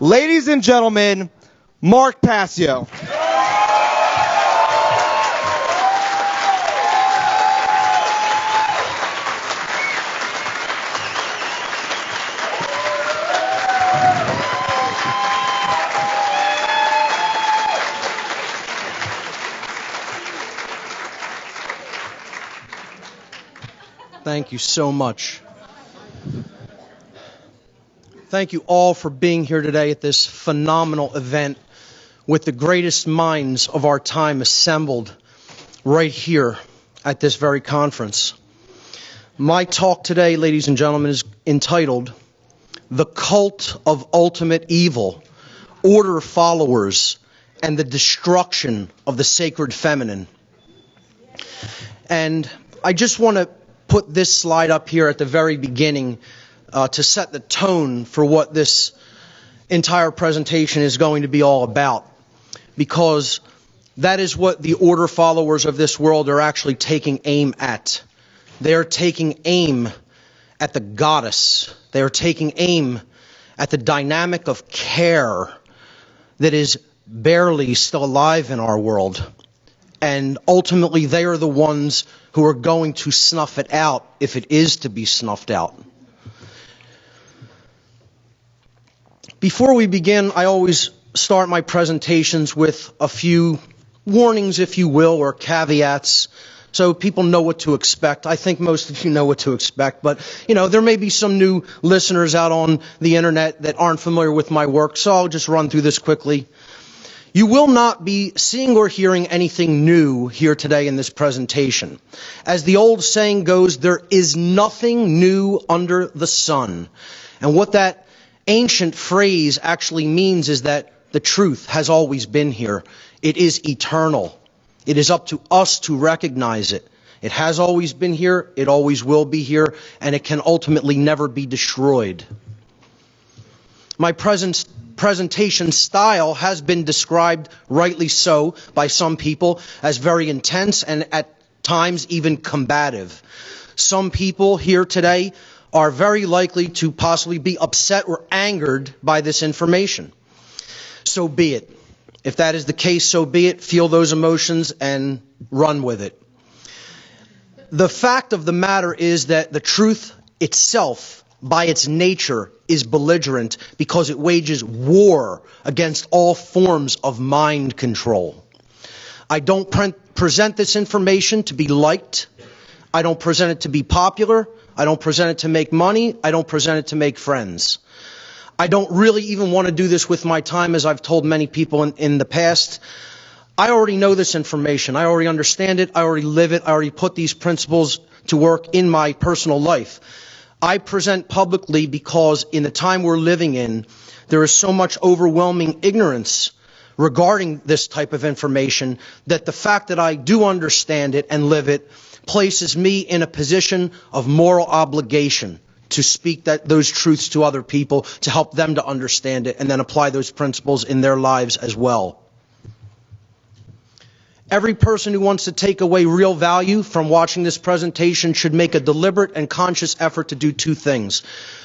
Ladies and gentlemen, Mark Passio. Thank you so much. Thank you all for being here today at this phenomenal event with the greatest minds of our time assembled right here at this very conference. My talk today, ladies and gentlemen, is entitled The Cult of Ultimate Evil, Order Followers, and the Destruction of the Sacred Feminine. And I just want to put this slide up here at the very beginning to set the tone for what this entire presentation is going to be all about, because that is what the order followers of this world are actually taking aim at. They are taking aim at the goddess. They are taking aim at the dynamic of care that is barely still alive in our world. And ultimately, they are the ones who are going to snuff it out if it is to be snuffed out. Before we begin, I always start my presentations with a few warnings, if you will, or caveats, so people know what to expect. I think most of you know what to expect, but there may be some new listeners out on the internet that aren't familiar with my work, so I'll just run through this quickly. You will not be seeing or hearing anything new here today in this presentation. As the old saying goes, there is nothing new under the sun. And what that ancient phrase actually means is that the truth has always been here. It is eternal. It is up to us to recognize it. It has always been here, it always will be here, and it can ultimately never be destroyed. My presentation style has been described, rightly so, by some people as very intense and at times even combative. Some people here today are very likely to possibly be upset or angered by this information. So be it. If that is the case, so be it. Feel those emotions and run with it. The fact of the matter is that the truth itself, by its nature, is belligerent because it wages war against all forms of mind control. I don't present this information to be liked. I don't present it to be popular. I don't present it to make money. I don't present it to make friends. I don't really even want to do this with my time, as I've told many people in the past. I already know this information. I already understand it. I already live it. I already put these principles to work in my personal life. I present publicly because in the time we're living in, there is so much overwhelming ignorance regarding this type of information that the fact that I do understand it and live it places me in a position of moral obligation to speak those truths to other people, to help them to understand it and then apply those principles in their lives as well. Every person who wants to take away real value from watching this presentation should make a deliberate and conscious effort to do two things.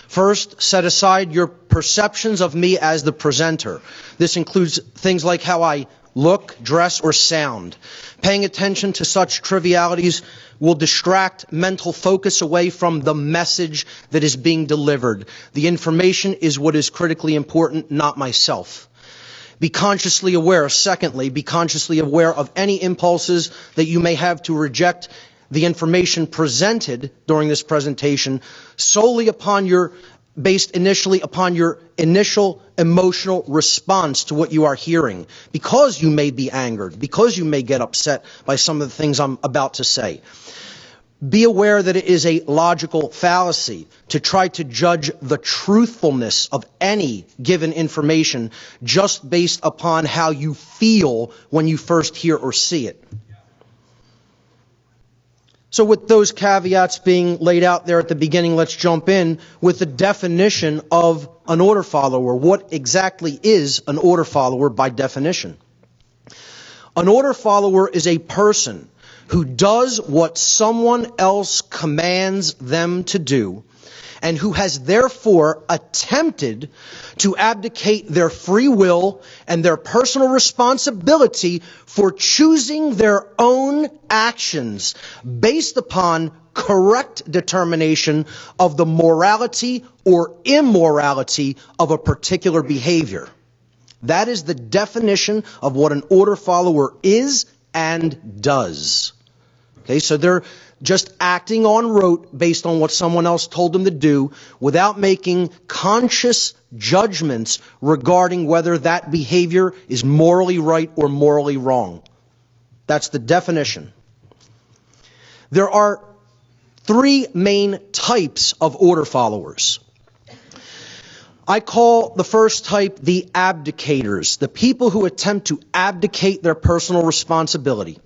First, set aside your perceptions of me as the presenter. This includes things like how I look, dress, or sound. Paying attention to such trivialities will distract mental focus away from the message that is being delivered. The information is what is critically important, not myself. Be consciously aware. Secondly, be consciously aware of any impulses that you may have to reject the information presented during this presentation based initially upon your initial emotional response to what you are hearing, because you may be angered, because you may get upset by some of the things I'm about to say. Be aware that it is a logical fallacy to try to judge the truthfulness of any given information just based upon how you feel when you first hear or see it. So with those caveats being laid out there at the beginning, let's jump in with the definition of an order follower. What exactly is an order follower by definition? An order follower is a person who does what someone else commands them to do and who has therefore attempted to abdicate their free will and their personal responsibility for choosing their own actions based upon correct determination of the morality or immorality of a particular behavior. That is the definition of what an order follower is and does. Okay, so they're just acting on rote based on what someone else told them to do without making conscious judgments regarding whether that behavior is morally right or morally wrong. That's the definition. There are three main types of order followers. I call the first type the abdicators, the people who attempt to abdicate their personal responsibility.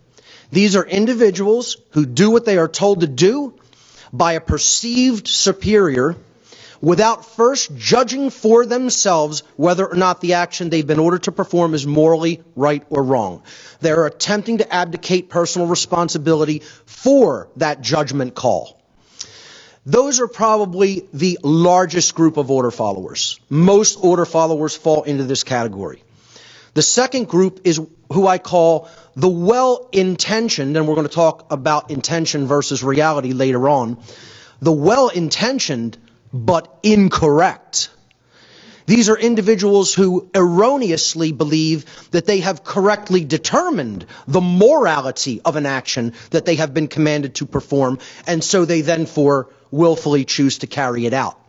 These are individuals who do what they are told to do by a perceived superior without first judging for themselves whether or not the action they've been ordered to perform is morally right or wrong. They're attempting to abdicate personal responsibility for that judgment call. Those are probably the largest group of order followers. Most order followers fall into this category. The second group is who I call the well-intentioned, and we're going to talk about intention versus reality later on. The well-intentioned but incorrect. These are individuals who erroneously believe that they have correctly determined the morality of an action that they have been commanded to perform, and so they then willfully choose to carry it out.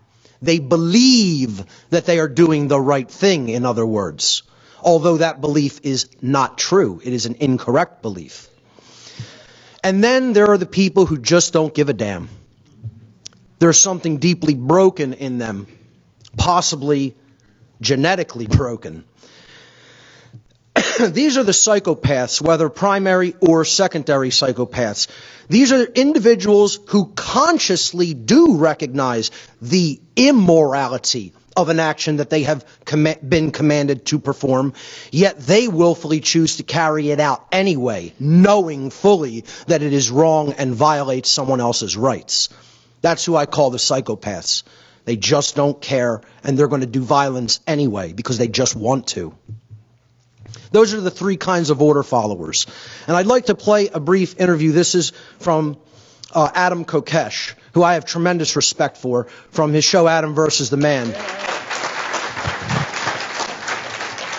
They believe that they are doing the right thing, in other words, although that belief is not true. It is an incorrect belief. And then there are the people who just don't give a damn. There's something deeply broken in them, possibly genetically broken. These are the psychopaths, whether primary or secondary psychopaths. These are individuals who consciously do recognize the immorality of an action that they have been commanded to perform, yet they willfully choose to carry it out anyway, knowing fully that it is wrong and violates someone else's rights. That's who I call the psychopaths. They just don't care, and they're going to do violence anyway because they just want to. Those are the three kinds of order followers. And I'd like to play a brief interview. This is from Adam Kokesh, who I have tremendous respect for, from his show Adam versus the Man.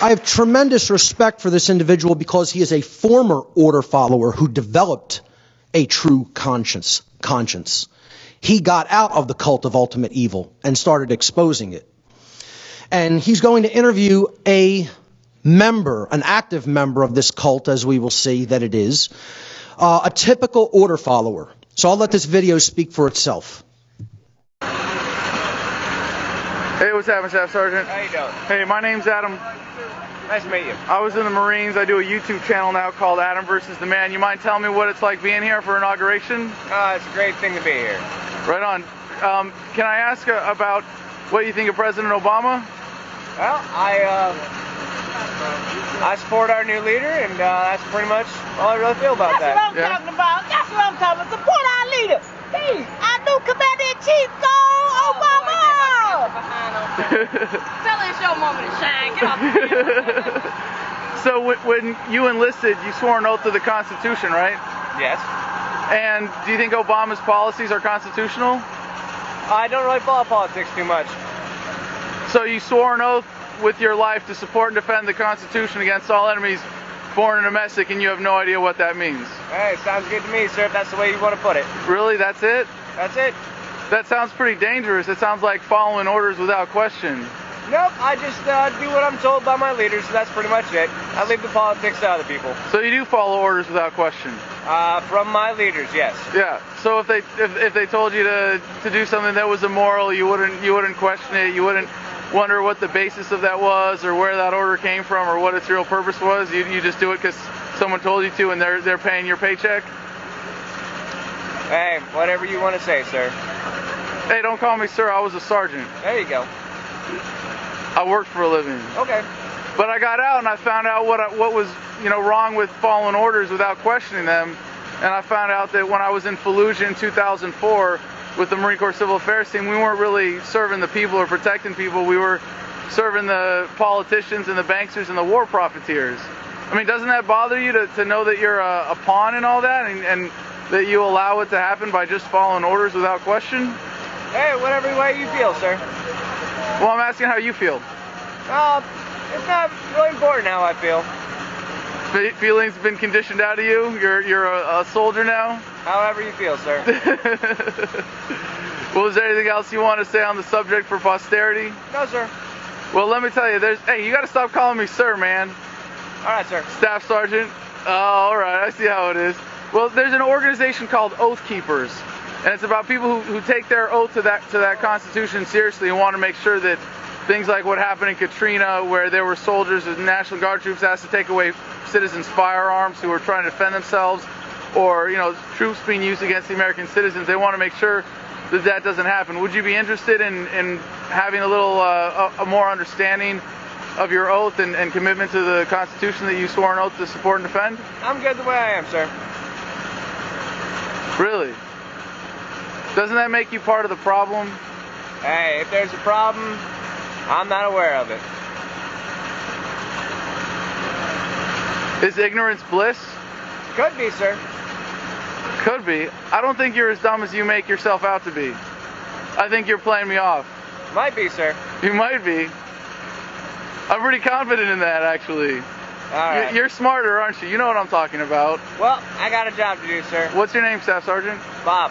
I have tremendous respect for this individual because he is a former order follower who developed a true conscience. He got out of the cult of ultimate evil and started exposing it. And he's going to interview a member, an active member of this cult, as we will see that it is, a typical order follower. So I'll let this video speak for itself. Hey, what's happening, Staff Sergeant? How you doing? Hey, my name's Adam. Nice to meet you. I was in the Marines. I do a YouTube channel now called Adam versus the Man. You mind telling me what it's like being here for inauguration? It's a great thing to be here. Right on. Can I ask about what you think of President Obama? Well, I support our new leader, and that's pretty much all I really feel about that. That's what I'm talking about. That's what I'm talking about. Support our leader. He's our new Commander-in-Chief. Go, Obama! Tell us your moment to shine. Get off the So when you enlisted, you swore an oath to the Constitution, right? Yes. And do you think Obama's policies are constitutional? I don't really follow politics too much. So you swore an oath with your life to support and defend the Constitution against all enemies, foreign and domestic, and you have no idea what that means. Hey, sounds good to me, sir, if that's the way you want to put it. Really? That's it? That's it. That sounds pretty dangerous. It sounds like following orders without question. Nope, I just do what I'm told by my leaders, so that's pretty much it. I leave the politics to other people. So you do follow orders without question? From my leaders, yes. Yeah. So if they told you to do something that was immoral, you wouldn't question it. You wouldn't wonder what the basis of that was, or where that order came from, or what its real purpose was. You just do it because someone told you to, and they're paying your paycheck. Hey, whatever you want to say, sir. Hey, don't call me sir. I was a sergeant. There you go. I worked for a living. Okay. But I got out and I found out what was wrong with following orders without questioning them. And I found out that when I was in Fallujah in 2004, with the Marine Corps Civil Affairs team, we weren't really serving the people or protecting people. We were serving the politicians and the banksters and the war profiteers. I mean, doesn't that bother you to know that you're a pawn in all that, and that you allow it to happen by just following orders without question? Hey, whatever way you feel, sir. Well, I'm asking how you feel. It's not really important how I feel. Feelings have been conditioned out of you? You're a soldier now? However you feel, sir. Well, is there anything else you want to say on the subject for posterity? No, sir. Well, let me tell you, hey, you got to stop calling me sir, man. All right, sir. Staff Sergeant? Oh, all right, I see how it is. Well, there's an organization called Oath Keepers, and it's about people who take their oath to that Constitution seriously and want to make sure that things like what happened in Katrina, where there were soldiers and National Guard troops asked to take away citizens' firearms who were trying to defend themselves, or troops being used against the American citizens. They want to make sure that doesn't happen. Would you be interested in having a little a more understanding of your oath and commitment to the Constitution that you swore an oath to support and defend? I'm good the way I am, sir. Really? Doesn't that make you part of the problem? Hey, if there's a problem, I'm not aware of it. Is ignorance bliss? Could be, sir. Could be. I don't think you're as dumb as you make yourself out to be. I think you're playing me off. Might be, sir. You might be. I'm pretty confident in that, actually. All right. You're smarter, aren't you? You know what I'm talking about. Well, I got a job to do, sir. What's your name, Staff Sergeant? Bob.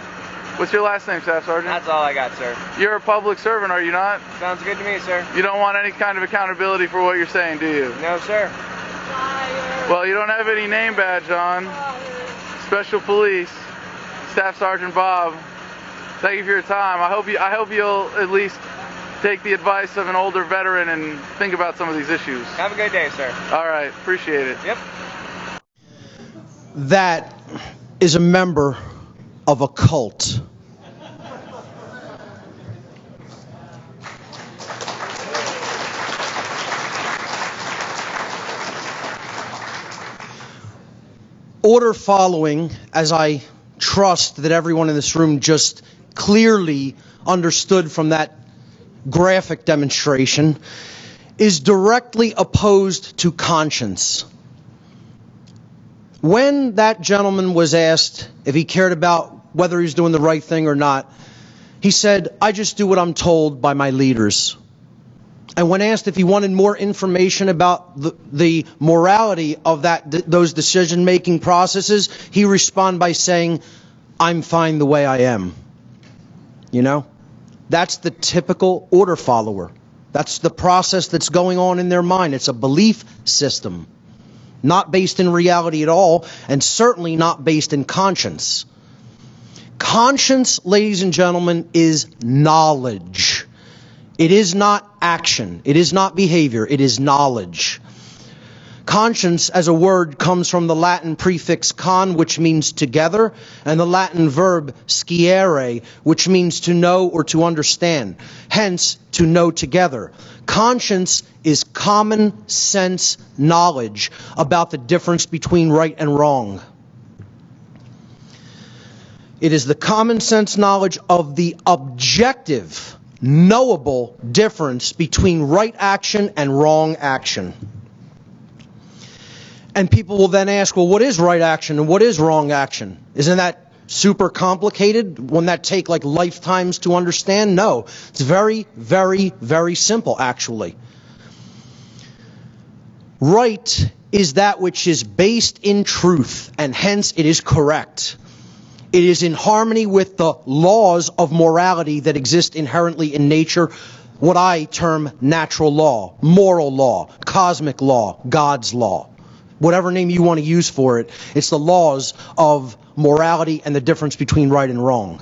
What's your last name, Staff Sergeant? That's all I got, sir. You're a public servant, are you not? Sounds good to me, sir. You don't want any kind of accountability for what you're saying, do you? No, sir. Well, you don't have any name badge on. Special Police, Staff Sergeant Bob. Thank you for your time. I hope you'll at least take the advice of an older veteran and think about some of these issues. Have a good day, sir. All right, appreciate it. Yep. That is a member of a cult. Order following, as I trust that everyone in this room just clearly understood from that graphic demonstration, is directly opposed to conscience. When that gentleman was asked if he cared about whether he's doing the right thing or not, he said, "I just do what I'm told by my leaders." And when asked if he wanted more information about the morality of those decision-making processes, he responded by saying, "I'm fine the way I am." You know? That's the typical order follower. That's the process that's going on in their mind. It's a belief system, not based in reality at all, and certainly not based in conscience. Conscience, ladies and gentlemen, is knowledge. It is not action. It is not behavior. It is knowledge. Conscience, as a word, comes from the Latin prefix con, which means together, and the Latin verb sciere, which means to know or to understand. Hence, to know together. Conscience is common sense knowledge about the difference between right and wrong. It is the common sense knowledge of the objective, knowable difference between right action and wrong action. And people will then ask, well, what is right action and what is wrong action? Isn't that super complicated? Wouldn't that take like lifetimes to understand? No. It's very, very, very simple, actually. Right is that which is based in truth, and hence it is correct. It is in harmony with the laws of morality that exist inherently in nature, what I term natural law, moral law, cosmic law, God's law. Whatever name you want to use for it, it's the laws of morality and the difference between right and wrong.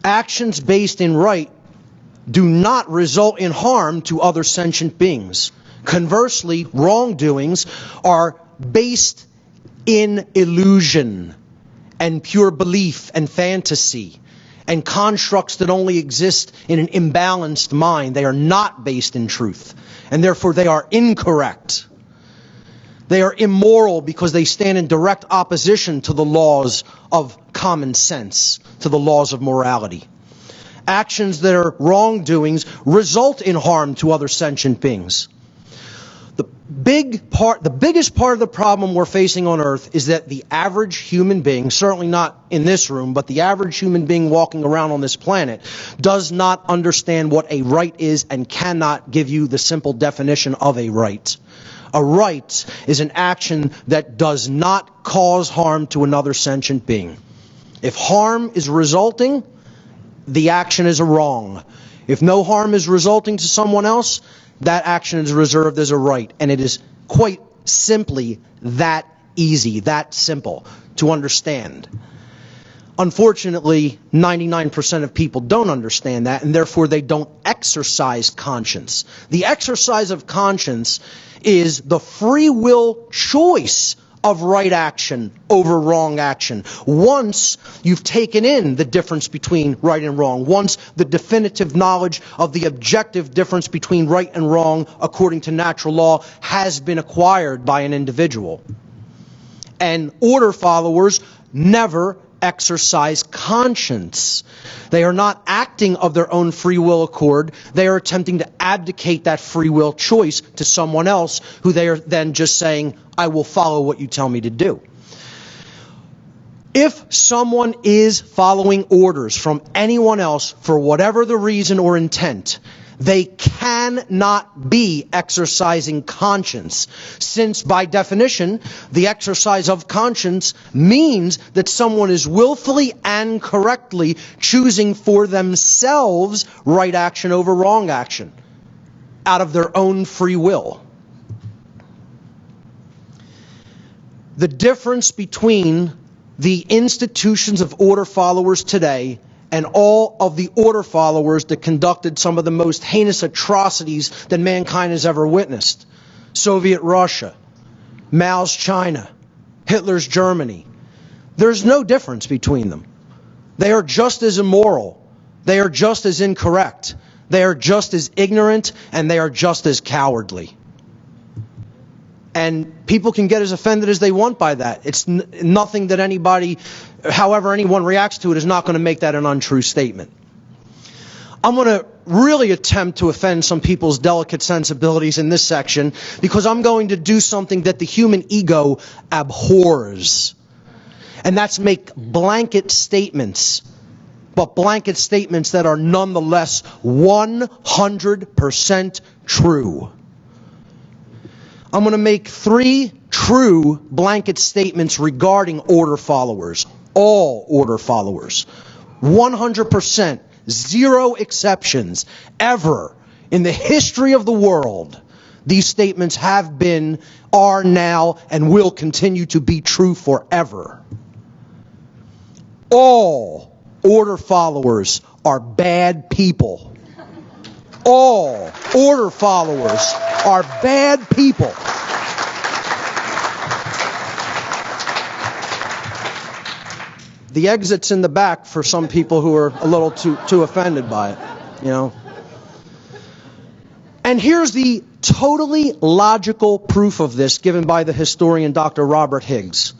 Actions based in right do not result in harm to other sentient beings. Conversely, wrongdoings are based in illusion and pure belief and fantasy and constructs that only exist in an imbalanced mind. They are not based in truth, and therefore they are incorrect. They are immoral because they stand in direct opposition to the laws of common sense to the laws of morality. Actions that are wrongdoings result in harm to other sentient beings. The biggest part of the problem we're facing on Earth is that the average human being, certainly not in this room, but the average human being walking around on this planet, does not understand what a right is and cannot give you the simple definition of a right. A right is an action that does not cause harm to another sentient being. If harm is resulting, the action is a wrong. If no harm is resulting to someone else, that action is reserved as a right. And it is quite simply that easy, that simple to understand. Unfortunately, 99% of people don't understand that, and therefore they don't exercise conscience. The exercise of conscience is the free will choice of right action over wrong action. Once you've taken in the difference between right and wrong, once the definitive knowledge of the objective difference between right and wrong according to natural law has been acquired by an individual. And order followers never exercise conscience. They are not acting of their own free will accord. They are attempting to abdicate that free will choice to someone else, who they are then just saying, I will follow what you tell me to do. If someone is following orders from anyone else for whatever the reason or intent, they cannot be exercising conscience, since by definition, the exercise of conscience means that someone is willfully and correctly choosing for themselves right action over wrong action, out of their own free will. The difference between the institutions of order followers today and all of the order followers that conducted some of the most heinous atrocities that mankind has ever witnessed. Soviet Russia, Mao's China, Hitler's Germany. There's no difference between them. They are just as immoral. They are just as incorrect. They are just as ignorant, and they are just as cowardly. And people can get as offended as they want by that. It's nothing that anybody, however anyone reacts to it, is not going to make that an untrue statement. I'm going to really attempt to offend some people's delicate sensibilities in this section, because I'm going to do something that the human ego abhors. And that's make blanket statements, but blanket statements that are nonetheless 100% true. I'm going to make 3 true blanket statements regarding order followers. All order followers. 100%. 0 exceptions. Ever in the history of the world, these statements have been, are now, and will continue to be true forever. All order followers are bad people. All order followers are bad people. The exit's in the back for some people who are a little too offended by it, you know. And here's the totally logical proof of this given by the historian Dr. Robert Higgs.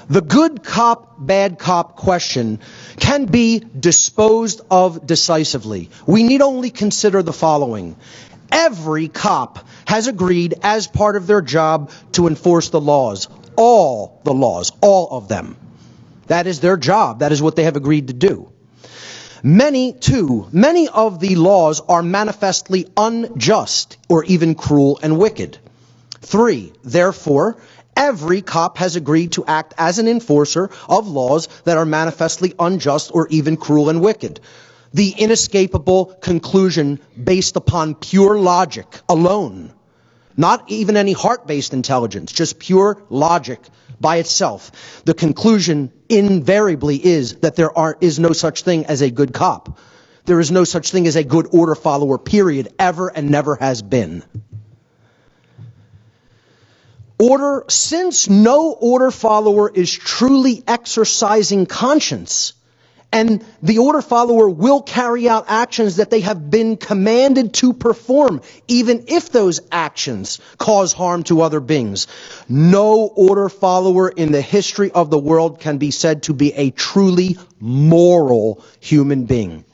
The good cop, bad cop question can be disposed of decisively. We need only consider the following. Every cop has agreed as part of their job to enforce the laws. All the laws, all of them. That is their job. That is what they have agreed to do. Many of the laws are manifestly unjust or even cruel and wicked. 3, therefore, every cop has agreed to act as an enforcer of laws that are manifestly unjust or even cruel and wicked. The inescapable conclusion based upon pure logic alone. Not even any heart-based intelligence, just pure logic by itself. The conclusion invariably is that there is no such thing as a good cop. There is no such thing as a good order follower, period, ever and never has been. Since no order follower is truly exercising conscience, And the order follower will carry out actions that they have been commanded to perform, even if those actions cause harm to other beings. No order follower in the history of the world can be said to be a truly moral human being.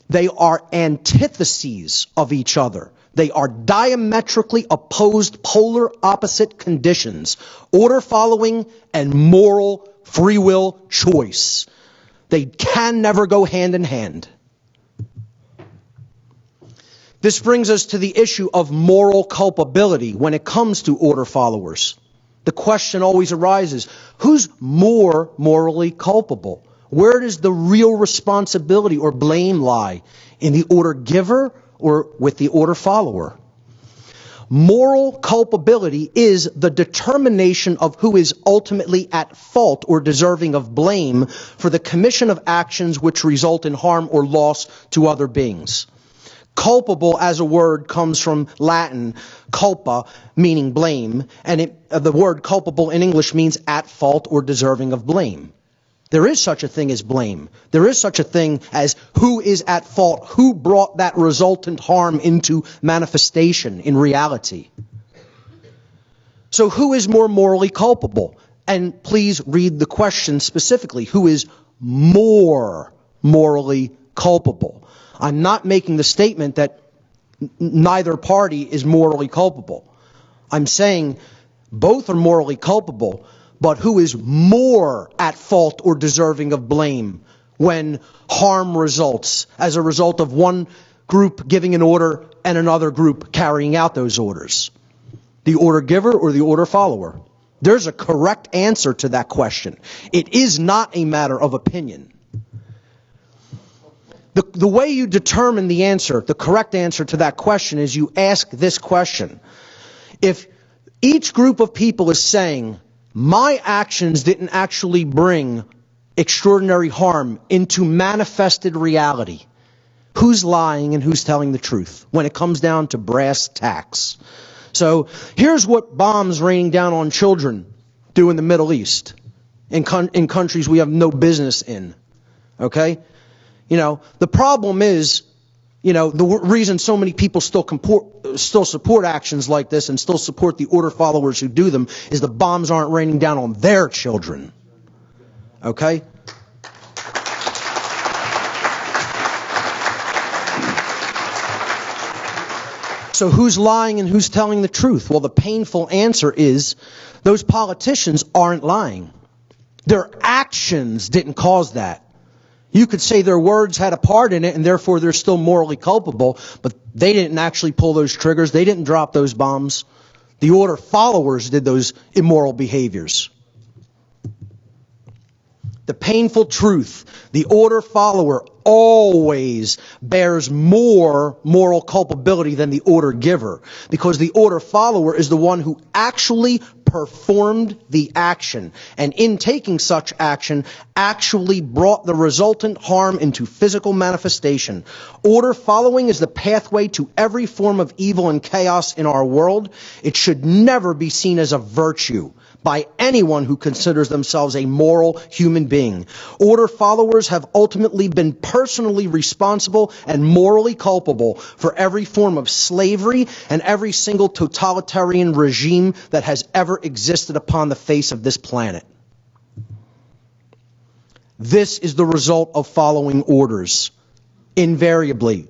They are antitheses of each other. They are diametrically opposed, polar opposite conditions. Order following and moral free will choice. They can never go hand in hand. This brings us to the issue of moral culpability when it comes to order followers. The question always arises, who's more morally culpable? Where does the real responsibility or blame lie? In the order giver or with the order follower? Moral culpability is the determination of who is ultimately at fault or deserving of blame for the commission of actions which result in harm or loss to other beings. Culpable as a word comes from Latin, culpa, meaning blame, and the word culpable in English means at fault or deserving of blame. There is such a thing as blame. There is such a thing as who is at fault, who brought that resultant harm into manifestation in reality. So who is more morally culpable? And please read the question specifically. Who is more morally culpable? I'm not making the statement that neither party is morally culpable. I'm saying both are morally culpable, but who is more at fault or deserving of blame when harm results as a result of one group giving an order and another group carrying out those orders? The order giver or the order follower? There's a correct answer to that question. It is not a matter of opinion. The way you determine the answer, the correct answer to that question, is you ask this question. If each group of people is saying, my actions didn't actually bring extraordinary harm into manifested reality, who's lying and who's telling the truth when it comes down to brass tacks? So here's what bombs raining down on children do in the Middle East, in countries we have no business in. Okay? The problem is, the reason so many people still support actions like this and still support the order followers who do them is the bombs aren't raining down on their children. Okay? So who's lying and who's telling the truth? Well, the painful answer is those politicians aren't lying. Their actions didn't cause that. You could say their words had a part in it and therefore they're still morally culpable, but they didn't actually pull those triggers. They didn't drop those bombs. The order followers did those immoral behaviors. The painful truth, the order follower always bears more moral culpability than the order giver, because the order follower is the one who actually performed the action, and in taking such action, actually brought the resultant harm into physical manifestation. Order following is the pathway to every form of evil and chaos in our world. It should never be seen as a virtue by anyone who considers themselves a moral human being. Order followers have ultimately been personally responsible and morally culpable for every form of slavery and every single totalitarian regime that has ever existed upon the face of this planet. This is the result of following orders, invariably,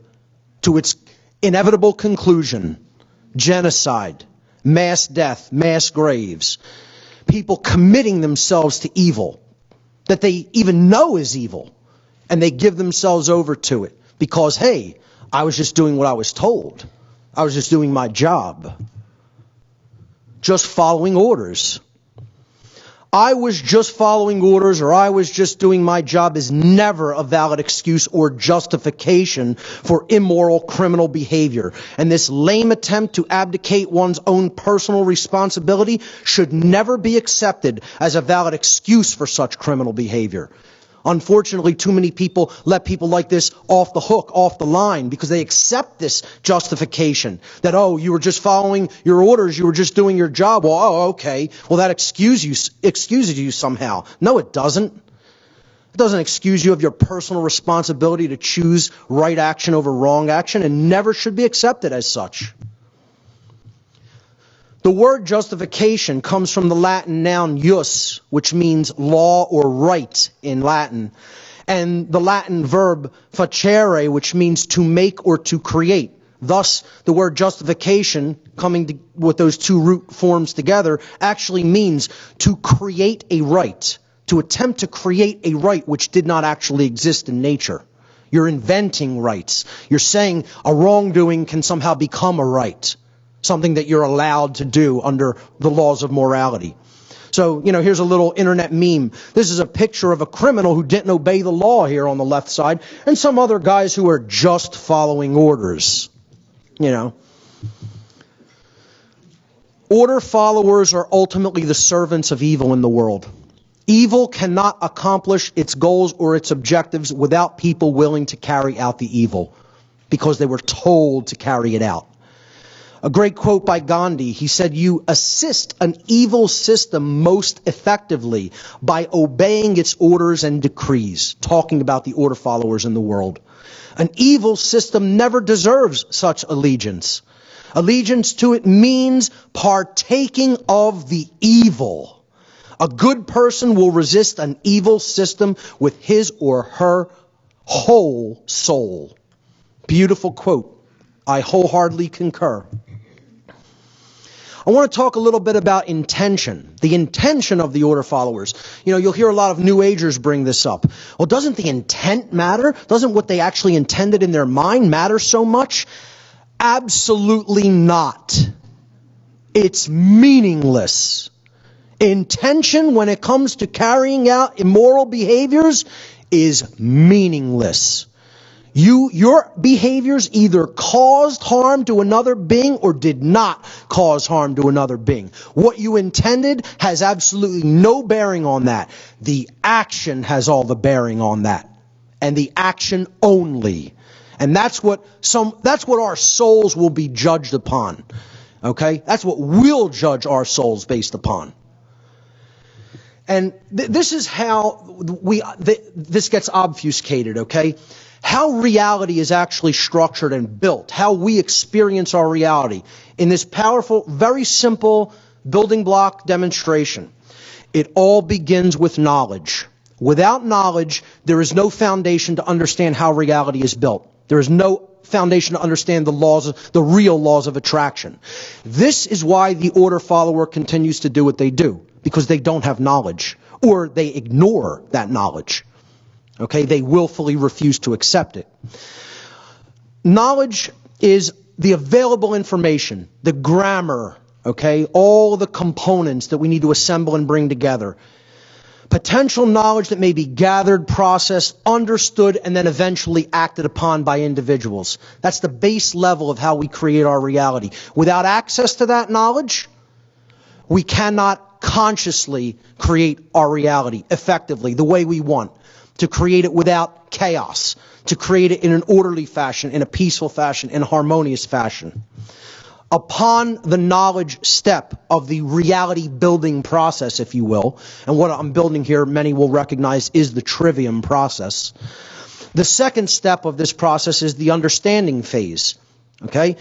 to its inevitable conclusion: genocide, mass death, mass graves. People committing themselves to evil that they even know is evil, and they give themselves over to it because, hey, I was just doing what I was told. I was just doing my job. Just following orders. I was just following orders, or I was just doing my job, is never a valid excuse or justification for immoral criminal behavior. And this lame attempt to abdicate one's own personal responsibility should never be accepted as a valid excuse for such criminal behavior. Unfortunately, too many people let people like this off the hook, off the line, because they accept this justification that, oh, you were just following your orders, you were just doing your job. Well, oh, okay. Well, that excuses you somehow. No, it doesn't. It doesn't excuse you of your personal responsibility to choose right action over wrong action, and never should be accepted as such. The word justification comes from the Latin noun jus, which means law or right in Latin, and the Latin verb facere, which means to make or to create. Thus, the word justification, with those two root forms together, actually means to create a right, to attempt to create a right which did not actually exist in nature. You're inventing rights. You're saying a wrongdoing can somehow become a right, something that you're allowed to do under the laws of morality. So, here's a little internet meme. This is a picture of a criminal who didn't obey the law here on the left side, and some other guys who are just following orders. Order followers are ultimately the servants of evil in the world. Evil cannot accomplish its goals or its objectives without people willing to carry out the evil, because they were told to carry it out. A great quote by Gandhi, he said, "You assist an evil system most effectively by obeying its orders and decrees," talking about the order followers in the world. An evil system never deserves such allegiance. Allegiance to it means partaking of the evil. A good person will resist an evil system with his or her whole soul. Beautiful quote. I wholeheartedly concur. I want to talk a little bit about intention, the intention of the order followers. You'll hear a lot of New Agers bring this up. Well, doesn't the intent matter? Doesn't what they actually intended in their mind matter so much? Absolutely not. It's meaningless. Intention, when it comes to carrying out immoral behaviors, is meaningless. Your behaviors either caused harm to another being or did not cause harm to another being. What you intended has absolutely no bearing on that. The action has all the bearing on that. And the action only. And that's what our souls will be judged upon. Okay? That's what we'll judge our souls based upon. And this is how this gets obfuscated, okay? How reality is actually structured and built, how we experience our reality in this powerful, very simple building block demonstration. It all begins with knowledge. Without knowledge, there is no foundation to understand how reality is built. There is no foundation to understand the real laws of attraction. This is why the order follower continues to do what they do, because they don't have knowledge, or they ignore that knowledge. Okay, they willfully refuse to accept it. Knowledge is the available information, the grammar, okay, all the components that we need to assemble and bring together. Potential knowledge that may be gathered, processed, understood, and then eventually acted upon by individuals. That's the base level of how we create our reality. Without access to that knowledge, we cannot consciously create our reality effectively, the way we want. To create it without chaos, to create it in an orderly fashion, in a peaceful fashion, in a harmonious fashion. Upon the knowledge step of the reality building process, if you will, and what I'm building here, many will recognize, is the trivium process. The second step of this process is the understanding phase. Okay?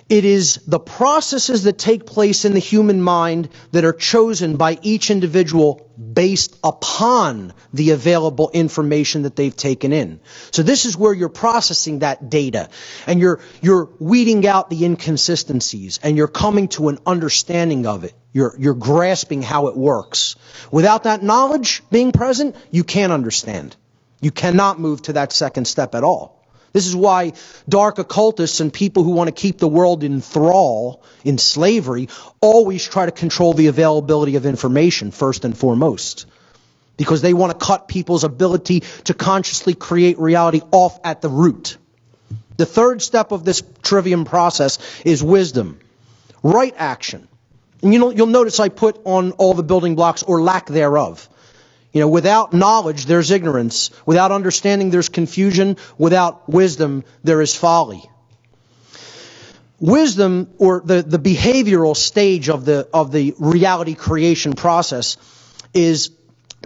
It is the processes that take place in the human mind that are chosen by each individual based upon the available information that they've taken in. So this is where you're processing that data, and you're weeding out the inconsistencies, and you're coming to an understanding of it. You're grasping how it works. Without that knowledge being present, you can't understand. You cannot move to that second step at all. This is why dark occultists and people who want to keep the world in thrall, in slavery, always try to control the availability of information first and foremost. Because they want to cut people's ability to consciously create reality off at the root. The third step of this trivium process is wisdom. Right action. And you'll notice I put on all the building blocks, or lack thereof. Without knowledge, there's ignorance. Without understanding, there's confusion. Without wisdom, there is folly. Wisdom, or the behavioral stage of the reality creation process, is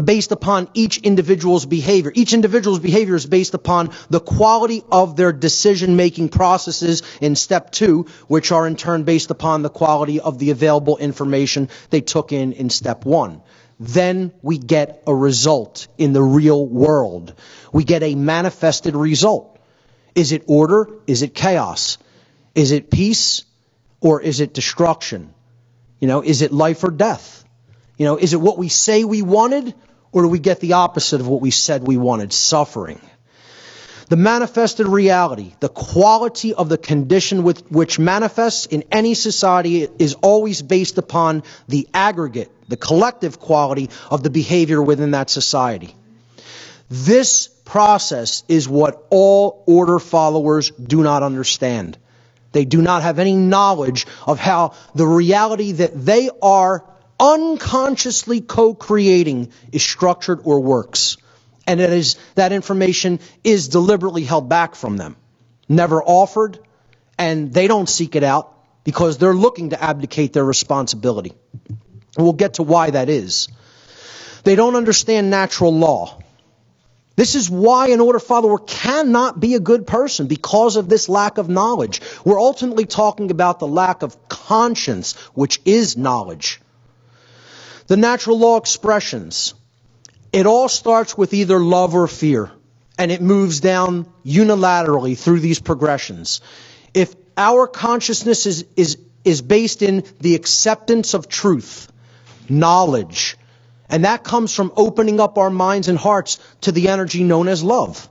based upon each individual's behavior. Each individual's behavior is based upon the quality of their decision-making processes in step 2, which are in turn based upon the quality of the available information they took in step 1. Then we get a result in the real world. We get a manifested result. Is it order? Is it chaos? Is it peace? Or is it destruction? Is it life or death? Is it what we say we wanted, or do we get the opposite of what we said we wanted, suffering? The manifested reality, the quality of the condition with which manifests in any society is always based upon the aggregate, the collective quality of the behavior within that society. This process is what all order followers do not understand. They do not have any knowledge of how the reality that they are unconsciously co-creating is structured or works. And that information is deliberately held back from them, never offered, and they don't seek it out because they're looking to abdicate their responsibility. And we'll get to why that is. They don't understand natural law. This is why an order follower cannot be a good person, because of this lack of knowledge. We're ultimately talking about the lack of conscience, which is knowledge. The natural law expressions. It all starts with either love or fear, and it moves down unilaterally through these progressions. If our consciousness is based in the acceptance of truth, knowledge, and that comes from opening up our minds and hearts to the energy known as love,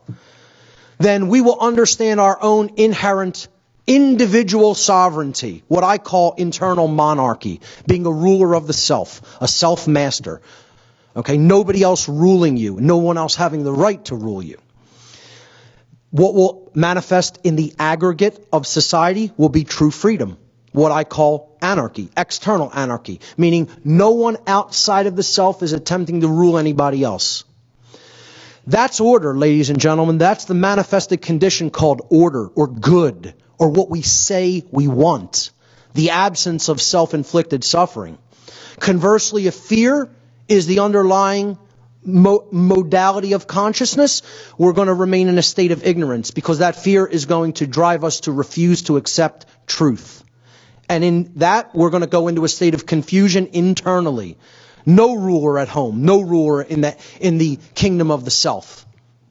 then we will understand our own inherent individual sovereignty, what I call internal monarchy, being a ruler of the self, a self-master. Okay, nobody else ruling you, no one else having the right to rule you. What will manifest in the aggregate of society will be true freedom, what I call anarchy, external anarchy, meaning no one outside of the self is attempting to rule anybody else. That's order, ladies and gentlemen. That's the manifested condition called order or good, or what we say we want, the absence of self-inflicted suffering. Conversely, if fear is the underlying modality of consciousness, we're going to remain in a state of ignorance, because that fear is going to drive us to refuse to accept truth. And in that, we're going to go into a state of confusion internally. No ruler at home, no ruler in the kingdom of the self.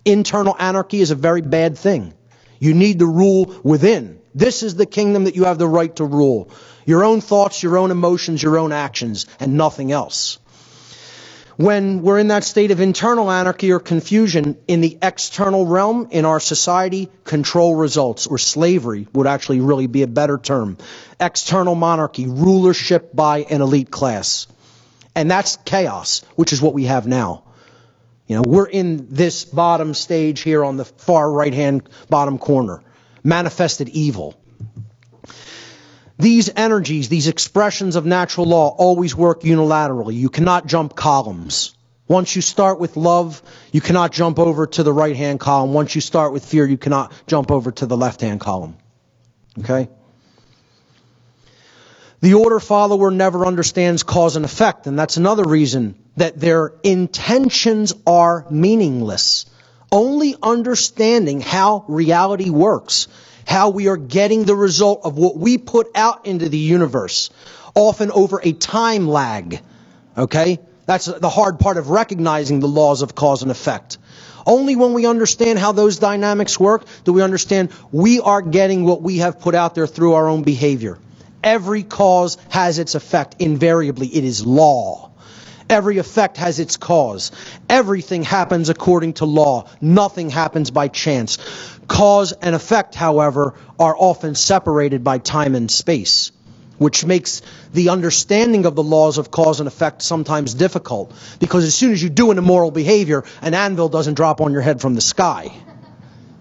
Internal anarchy is a very bad thing. You need to rule within. This is the kingdom that you have the right to rule. Your own thoughts, your own emotions, your own actions, and nothing else. When we're in that state of internal anarchy or confusion in the external realm in our society, control results, or slavery would actually really be a better term. External monarchy, rulership by an elite class. And that's chaos, which is what we have now. We're in this bottom stage here on the far right-hand bottom corner. Manifested evil. These energies, these expressions of natural law always work unilaterally. You cannot jump columns. Once you start with love, you cannot jump over to the right-hand column. Once you start with fear, you cannot jump over to the left-hand column. Okay? The order follower never understands cause and effect, and that's another reason that their intentions are meaningless. Only understanding how reality works, how we are getting the result of what we put out into the universe, often over a time lag. Okay? That's the hard part of recognizing the laws of cause and effect. Only when we understand how those dynamics work do we understand we are getting what we have put out there through our own behavior. Every cause has its effect. Invariably, it is law. Every effect has its cause. Everything happens according to law. Nothing happens by chance. Cause and effect, however, are often separated by time and space, which makes the understanding of the laws of cause and effect sometimes difficult, because as soon as you do an immoral behavior, an anvil doesn't drop on your head from the sky.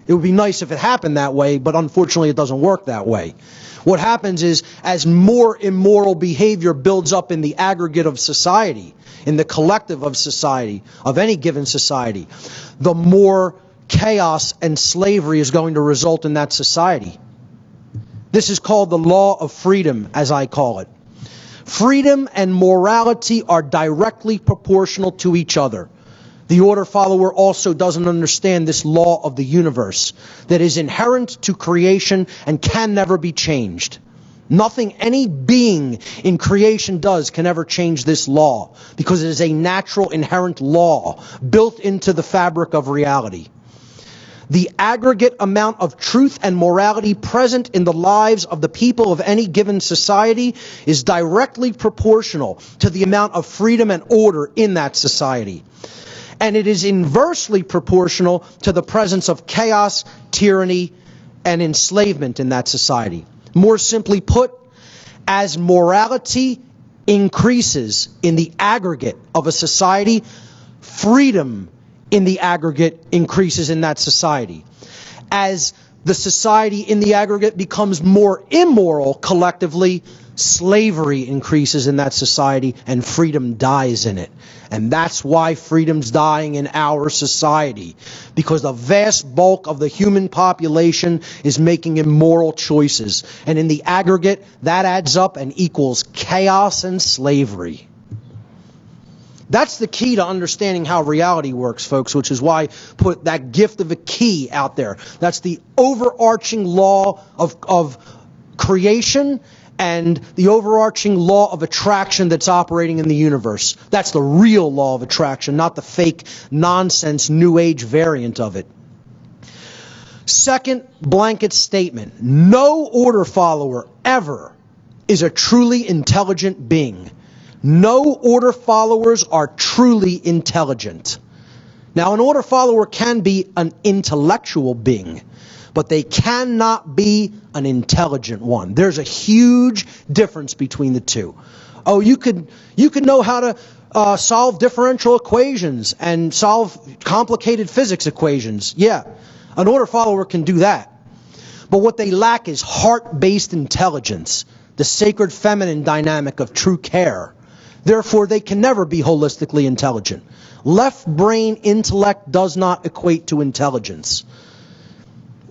It would be nice if it happened that way, but unfortunately it doesn't work that way. What happens is, as more immoral behavior builds up in the aggregate of society, in the collective of society, of any given society, the more chaos and slavery is going to result in that society. This is called the law of freedom, as I call it. Freedom and morality are directly proportional to each other. The order follower also doesn't understand this law of the universe that is inherent to creation and can never be changed. Nothing any being in creation does can ever change this law, because it is a natural, inherent law built into the fabric of reality. The aggregate amount of truth and morality present in the lives of the people of any given society is directly proportional to the amount of freedom and order in that society. And it is inversely proportional to the presence of chaos, tyranny, and enslavement in that society. More simply put, as morality increases in the aggregate of a society, freedom in the aggregate increases in that society. As the society in the aggregate becomes more immoral collectively, slavery increases in that society and freedom dies in it. And that's why freedom's dying in our society, because the vast bulk of the human population is making immoral choices. And in the aggregate, that adds up and equals chaos and slavery. That's the key to understanding how reality works, folks, which is why I put that gift of a key out there. That's the overarching law of creation and the overarching law of attraction that's operating in the universe. That's the real law of attraction, not the fake nonsense New Age variant of it. Second blanket statement: no order follower ever is a truly intelligent being. No order followers are truly intelligent. Now, an order follower can be an intellectual being, but they cannot be an intelligent one. There's a huge difference between the two. Oh, you could know how to solve differential equations and solve complicated physics equations. Yeah, an order follower can do that. But what they lack is heart-based intelligence, the sacred feminine dynamic of true care. Therefore, they can never be holistically intelligent. Left brain intellect does not equate to intelligence.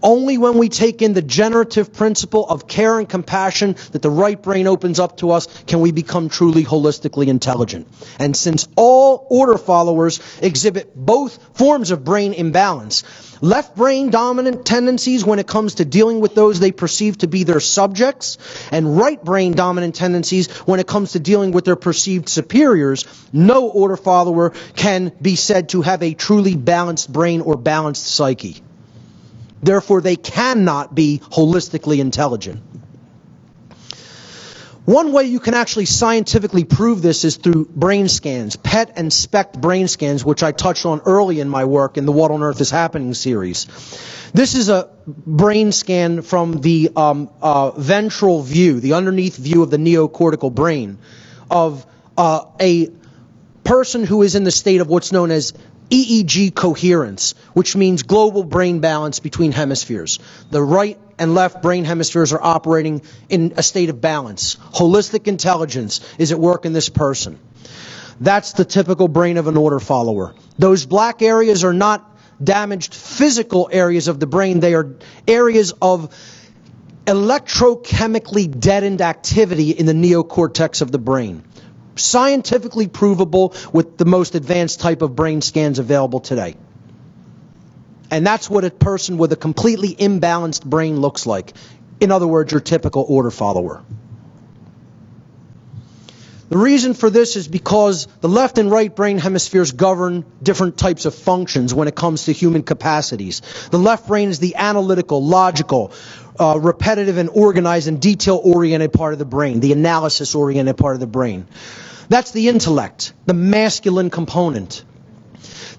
Only when we take in the generative principle of care and compassion that the right brain opens up to us can we become truly holistically intelligent. And since all order followers exhibit both forms of brain imbalance, left brain dominant tendencies when it comes to dealing with those they perceive to be their subjects, and right brain dominant tendencies when it comes to dealing with their perceived superiors, no order follower can be said to have a truly balanced brain or balanced psyche. Therefore, they cannot be holistically intelligent. One way you can actually scientifically prove this is through brain scans, PET and SPECT brain scans, which I touched on early in my work in the What on Earth is Happening series. This is a brain scan from the ventral view, the underneath view of the neocortical brain, of a person who is in the state of what's known as EEG coherence, which means global brain balance between hemispheres. The right and left brain hemispheres are operating in a state of balance. Holistic intelligence is at work in this person. That's the typical brain of an order follower. Those black areas are not damaged physical areas of the brain. They are areas of electrochemically deadened activity in the neocortex of the brain. Scientifically provable with the most advanced type of brain scans available today. And that's what a person with a completely imbalanced brain looks like. In other words, your typical order follower. The reason for this is because the left and right brain hemispheres govern different types of functions when it comes to human capacities. The left brain is the analytical, logical, repetitive and organized and detail-oriented part of the brain, the analysis-oriented part of the brain. That's the intellect, the masculine component.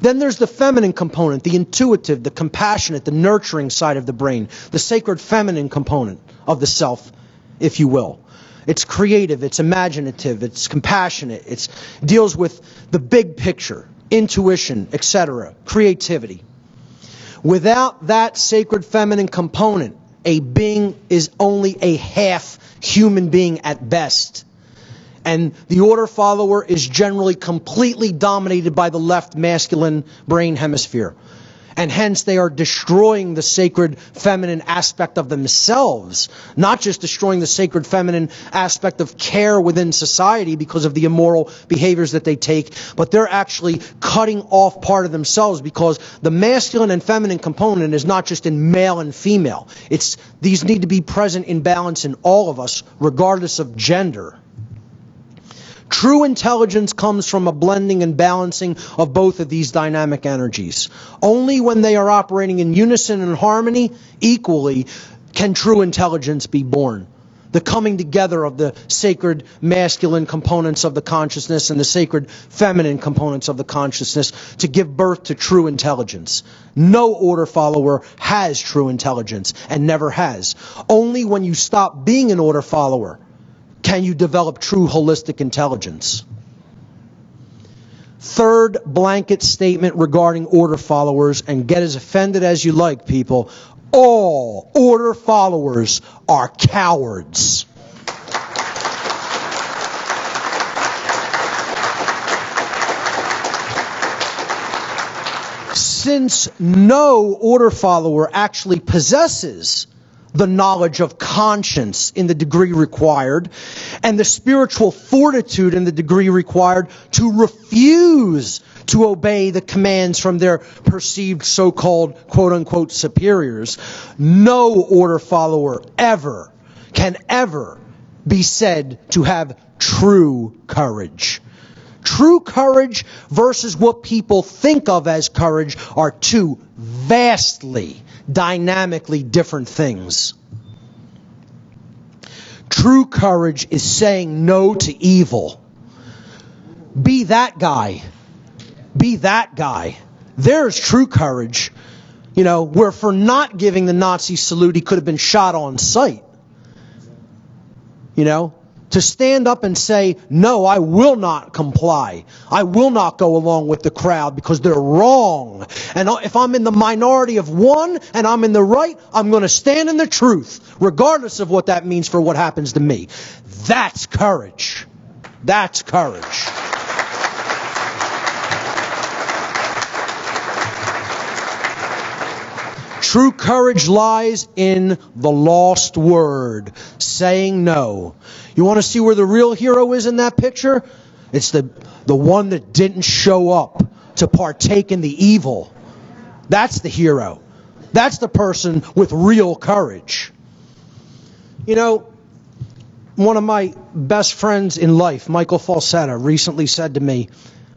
Then there's the feminine component, the intuitive, the compassionate, the nurturing side of the brain, the sacred feminine component of the self, if you will. It's creative, it's imaginative, it's compassionate, it deals with the big picture, intuition, etc., creativity. Without that sacred feminine component, a being is only a half human being at best. And the order follower is generally completely dominated by the left masculine brain hemisphere. And hence they are destroying the sacred feminine aspect of themselves, not just destroying the sacred feminine aspect of care within society because of the immoral behaviors that they take, but they're actually cutting off part of themselves, because the masculine and feminine component is not just in male and female. These need to be present in balance in all of us, regardless of gender. True intelligence comes from a blending and balancing of both of these dynamic energies. Only when they are operating in unison and harmony equally can true intelligence be born. The coming together of the sacred masculine components of the consciousness and the sacred feminine components of the consciousness to give birth to true intelligence. No order follower has true intelligence and never has. Only when you stop being an order follower can you develop true holistic intelligence. Third blanket statement regarding order followers, and get as offended as you like, people. All order followers are cowards. Since no order follower actually possesses the knowledge of conscience in the degree required, and the spiritual fortitude in the degree required to refuse to obey the commands from their perceived so-called quote-unquote superiors, no order follower can ever be said to have true courage. True courage versus what people think of as courage are two vastly, dynamically different things. True courage is saying no to evil. Be that guy. Be that guy. There's true courage. Where for not giving the Nazi salute, he could have been shot on sight. To stand up and say, no, I will not comply. I will not go along with the crowd because they're wrong. And if I'm in the minority of one and I'm in the right, I'm going to stand in the truth, regardless of what that means for what happens to me. That's courage. That's courage. True courage lies in the lost word, saying no. You want to see where the real hero is in that picture? It's the one that didn't show up to partake in the evil. That's the hero. That's the person with real courage. One of my best friends in life, Michael Falsetta, recently said to me,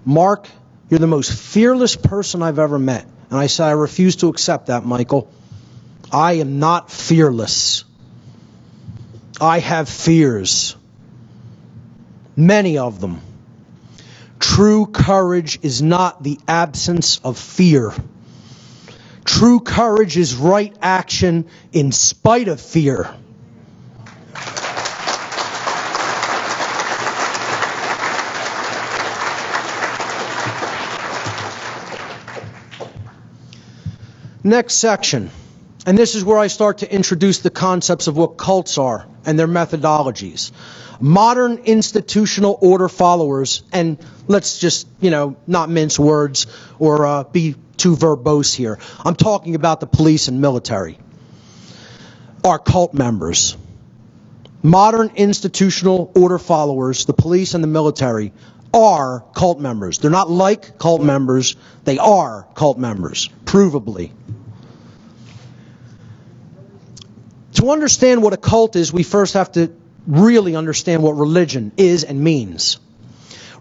Mark, you're the most fearless person I've ever met. And I said, I refuse to accept that, Michael. I am not fearless. I have fears. Many of them. True courage is not the absence of fear. True courage is right action in spite of fear. Next section, and this is where I start to introduce the concepts of what cults are and their methodologies. Modern institutional order followers, and let's just, not mince words or be too verbose here. I'm talking about the police and military, are cult members. Modern institutional order followers, the police and the military, are cult members. They're not like cult members, they are cult members, provably. To understand what a cult is, we first have to really understand what religion is and means.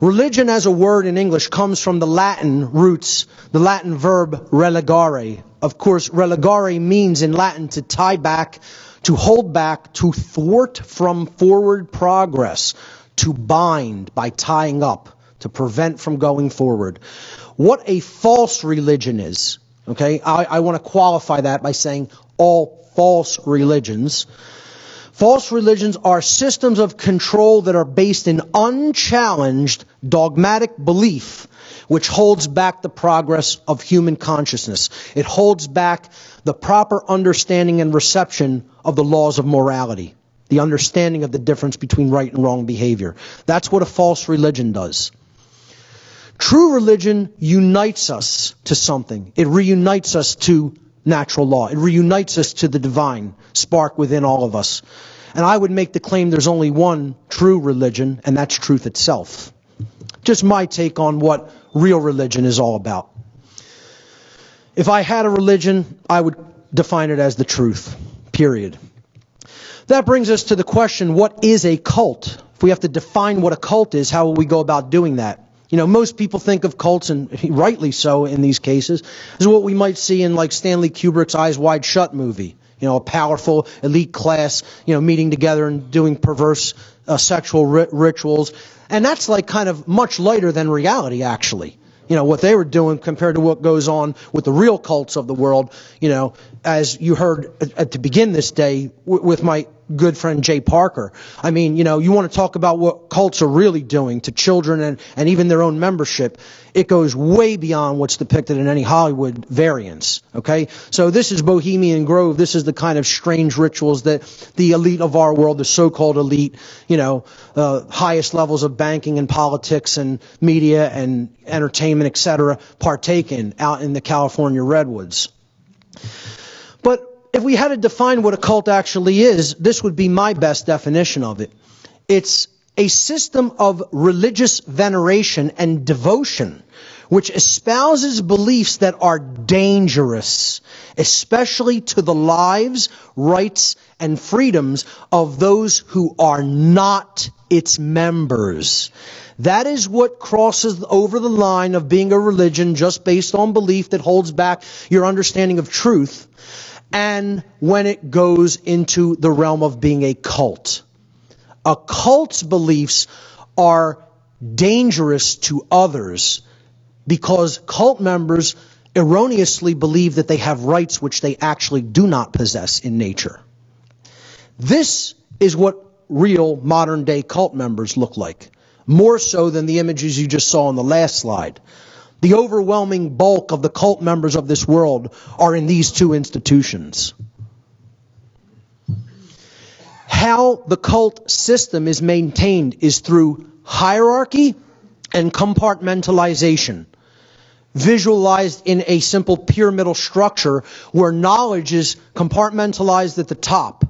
Religion as a word in English comes from the Latin roots, the Latin verb religare. Of course, religare means in Latin to tie back, to hold back, to thwart from forward progress, to bind by tying up, to prevent from going forward. What a false religion is, okay? I want to qualify that by saying all false religions. False religions are systems of control that are based in unchallenged dogmatic belief, which holds back the progress of human consciousness. It holds back the proper understanding and reception of the laws of morality, the understanding of the difference between right and wrong behavior. That's what a false religion does. True religion unites us to something. It reunites us to natural law. It reunites us to the divine spark within all of us. And I would make the claim there's only one true religion, and that's truth itself. Just my take on what real religion is all about. If I had a religion, I would define it as the truth, period. That brings us to the question, what is a cult? If we have to define what a cult is, how will we go about doing that? You know, most people think of cults, and rightly so in these cases, is what we might see in like Stanley Kubrick's Eyes Wide Shut movie. You know, a powerful elite class, meeting together and doing perverse sexual rituals. And that's like kind of much lighter than reality, actually. You know, what they were doing compared to what goes on with the real cults of the world, as you heard to begin this day with my good friend Jay Parker. I mean, you want to talk about what cults are really doing to children and even their own membership. It goes way beyond what's depicted in any Hollywood variants, okay? So this is Bohemian Grove. This is the kind of strange rituals that the elite of our world, the so-called elite, highest levels of banking and politics and media and entertainment, etc., partake in out in the California redwoods. But if we had to define what a cult actually is, this would be my best definition of it. It's a system of religious veneration and devotion which espouses beliefs that are dangerous, especially to the lives, rights, and freedoms of those who are not its members. That is what crosses over the line of being a religion just based on belief that holds back your understanding of truth, and when it goes into the realm of being a cult. A cult's beliefs are dangerous to others because cult members erroneously believe that they have rights which they actually do not possess in nature. This is what real modern-day cult members look like, more so than the images you just saw on the last slide. The overwhelming bulk of the cult members of this world are in these two institutions. How the cult system is maintained is through hierarchy and compartmentalization, visualized in a simple pyramidal structure where knowledge is compartmentalized at the top,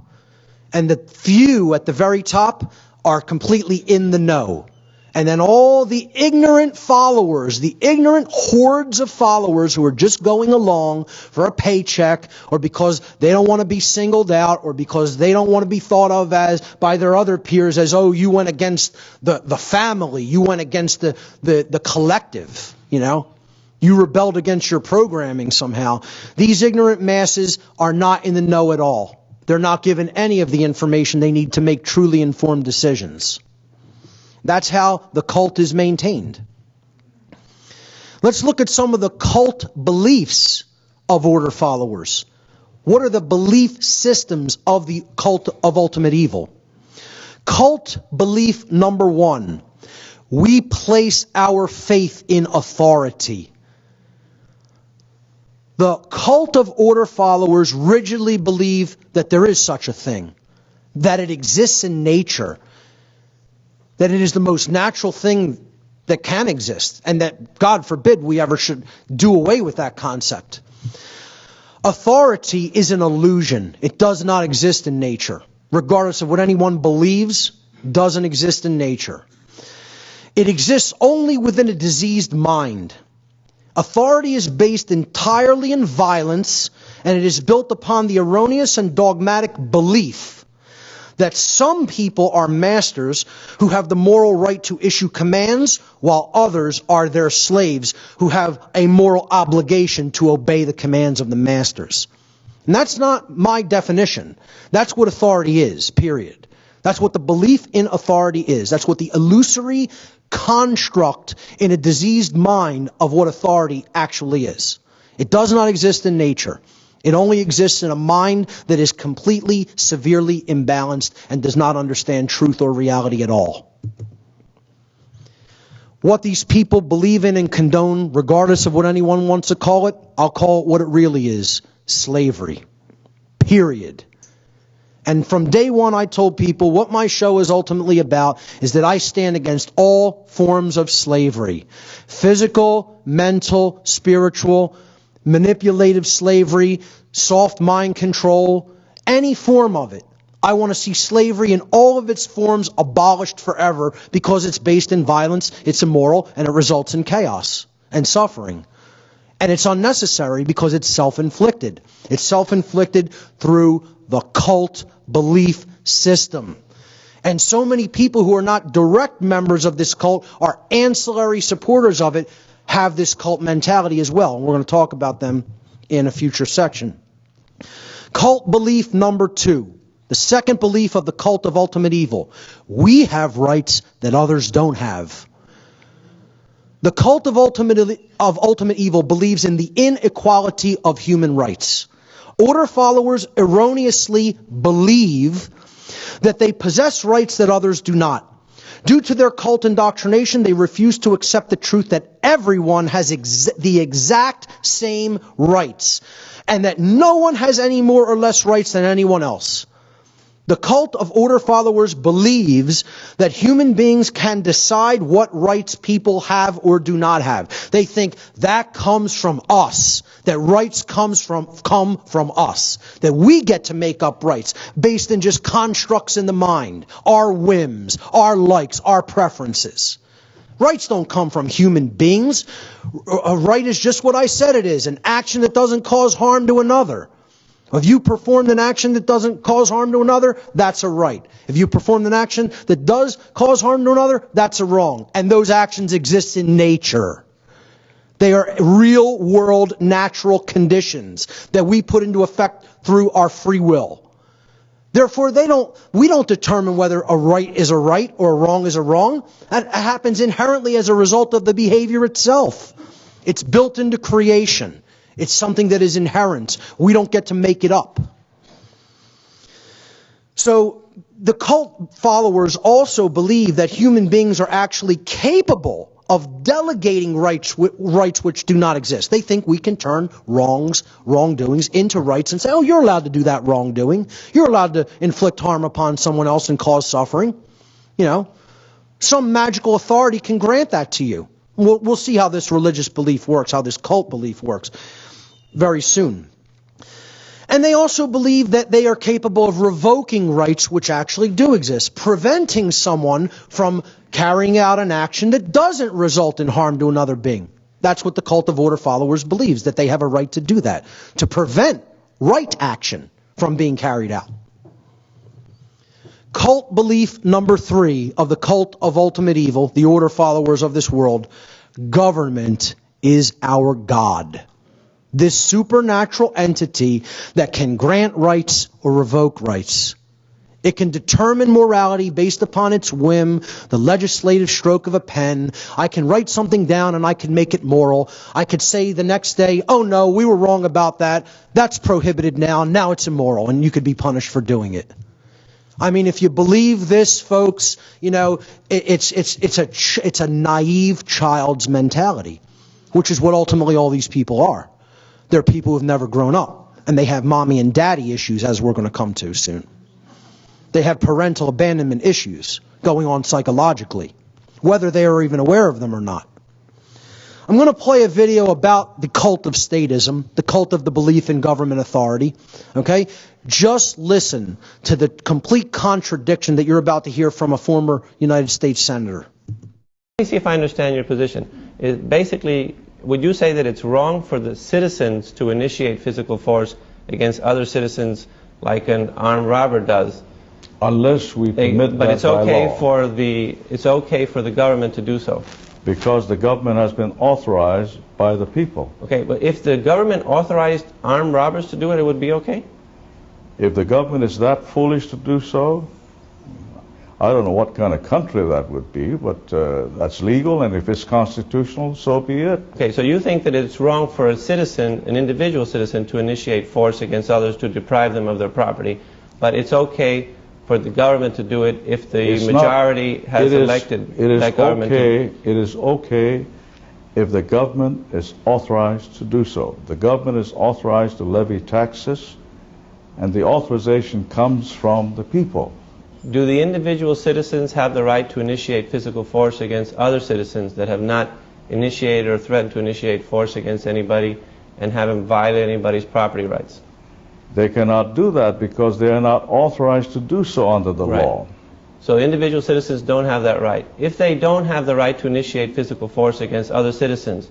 and the few at the very top are completely in the know. And then all the ignorant followers, the ignorant hordes of followers who are just going along for a paycheck or because they don't want to be singled out or because they don't want to be thought of as by their other peers as, oh, you went against the family, you went against the collective, You rebelled against your programming somehow. These ignorant masses are not in the know at all. They're not given any of the information they need to make truly informed decisions. That's how the cult is maintained. Let's look at some of the cult beliefs of order followers. What are the belief systems of the cult of ultimate evil? Cult belief number one: we place our faith in authority. The cult of order followers rigidly believe that there is such a thing, that it exists in nature, that it is the most natural thing that can exist, and that, God forbid, we ever should do away with that concept. Authority is an illusion. It does not exist in nature. Regardless of what anyone believes, doesn't exist in nature. It exists only within a diseased mind. Authority is based entirely in violence, and it is built upon the erroneous and dogmatic belief that some people are masters who have the moral right to issue commands, while others are their slaves who have a moral obligation to obey the commands of the masters. And that's not my definition. That's what authority is, period. That's what the belief in authority is. That's what the illusory construct in a diseased mind of what authority actually is. It does not exist in nature. It only exists in a mind that is completely, severely imbalanced and does not understand truth or reality at all. What these people believe in and condone, regardless of what anyone wants to call it, I'll call it what it really is: slavery. Period. And from day one, I told people what my show is ultimately about is that I stand against all forms of slavery. Physical, mental, spiritual, manipulative slavery, soft mind control, any form of it. I want to see slavery in all of its forms abolished forever because it's based in violence, it's immoral, and it results in chaos and suffering. And it's unnecessary because it's self-inflicted. It's self-inflicted through the cult belief system. And so many people who are not direct members of this cult are ancillary supporters of it, have this cult mentality as well. And we're going to talk about them in a future section. Cult belief number 2. The second belief of the cult of ultimate evil. We have rights that others don't have. The cult of ultimate evil believes in the inequality of human rights. Order followers erroneously believe that they possess rights that others do not. Due to their cult indoctrination, they refuse to accept the truth that everyone has the exact same rights, and that no one has any more or less rights than anyone else. The cult of order followers believes that human beings can decide what rights people have or do not have. They think that comes from us, that rights come from us, that we get to make up rights based in just constructs in the mind, our whims, our likes, our preferences. Rights don't come from human beings. A right is just what I said it is, an action that doesn't cause harm to another. If you performed an action that doesn't cause harm to another, that's a right. If you performed an action that does cause harm to another, that's a wrong. And those actions exist in nature. They are real world natural conditions that we put into effect through our free will. Therefore, we don't determine whether a right is a right or a wrong is a wrong. That happens inherently as a result of the behavior itself. It's built into creation. It's something that is inherent. We don't get to make it up. So the cult followers also believe that human beings are actually capable of delegating rights which do not exist. They think we can turn wrongdoings into rights and say, oh, you're allowed to do that wrongdoing. You're allowed to inflict harm upon someone else and cause suffering. You know, some magical authority can grant that to you. We'll see how this religious belief works, how this cult belief works very soon. And they also believe that they are capable of revoking rights which actually do exist, preventing someone from carrying out an action that doesn't result in harm to another being. That's what the cult of order followers believes, that they have a right to do that, to prevent right action from being carried out. Cult belief number 3 of the cult of ultimate evil, the order followers of this world: government is our God. This supernatural entity that can grant rights or revoke rights. It can determine morality based upon its whim, the legislative stroke of a pen. I can write something down and I can make it moral. I could say the next day, oh no, we were wrong about that. That's prohibited now. Now it's immoral, and you could be punished for doing it. I mean, if you believe this, folks, you know, it's a naive child's mentality, which is what ultimately all these people are. They're people who have never grown up, and they have mommy and daddy issues, as we're going to come to soon. They have parental abandonment issues going on psychologically, whether they are even aware of them or not. I'm going to play a video about the cult of statism, the cult of the belief in government authority. Okay? Just listen to the complete contradiction that you're about to hear from a former United States Senator. Let me see if I understand your position. Basically, would you say that it's wrong for the citizens to initiate physical force against other citizens like an armed robber does? Unless we permit that by law. But it's okay for the government to do so. Because the government has been authorized by the people. Okay, but if the government authorized armed robbers to do it, it would be okay? If the government is that foolish to do so, I don't know what kind of country that would be, but that's legal, and if it's constitutional, so be it. Okay, so you think that it's wrong for a citizen, an individual citizen, to initiate force against others to deprive them of their property, but it's okay for the government to do it if the majority has elected that government to do it? It is okay if the government is authorized to do so. The government is authorized to levy taxes and the authorization comes from the people. Do the individual citizens have the right to initiate physical force against other citizens that have not initiated or threatened to initiate force against anybody and haven't violated anybody's property rights? They cannot do that because they are not authorized to do so under the law. So individual citizens don't have that right. If they don't have the right to initiate physical force against other citizens,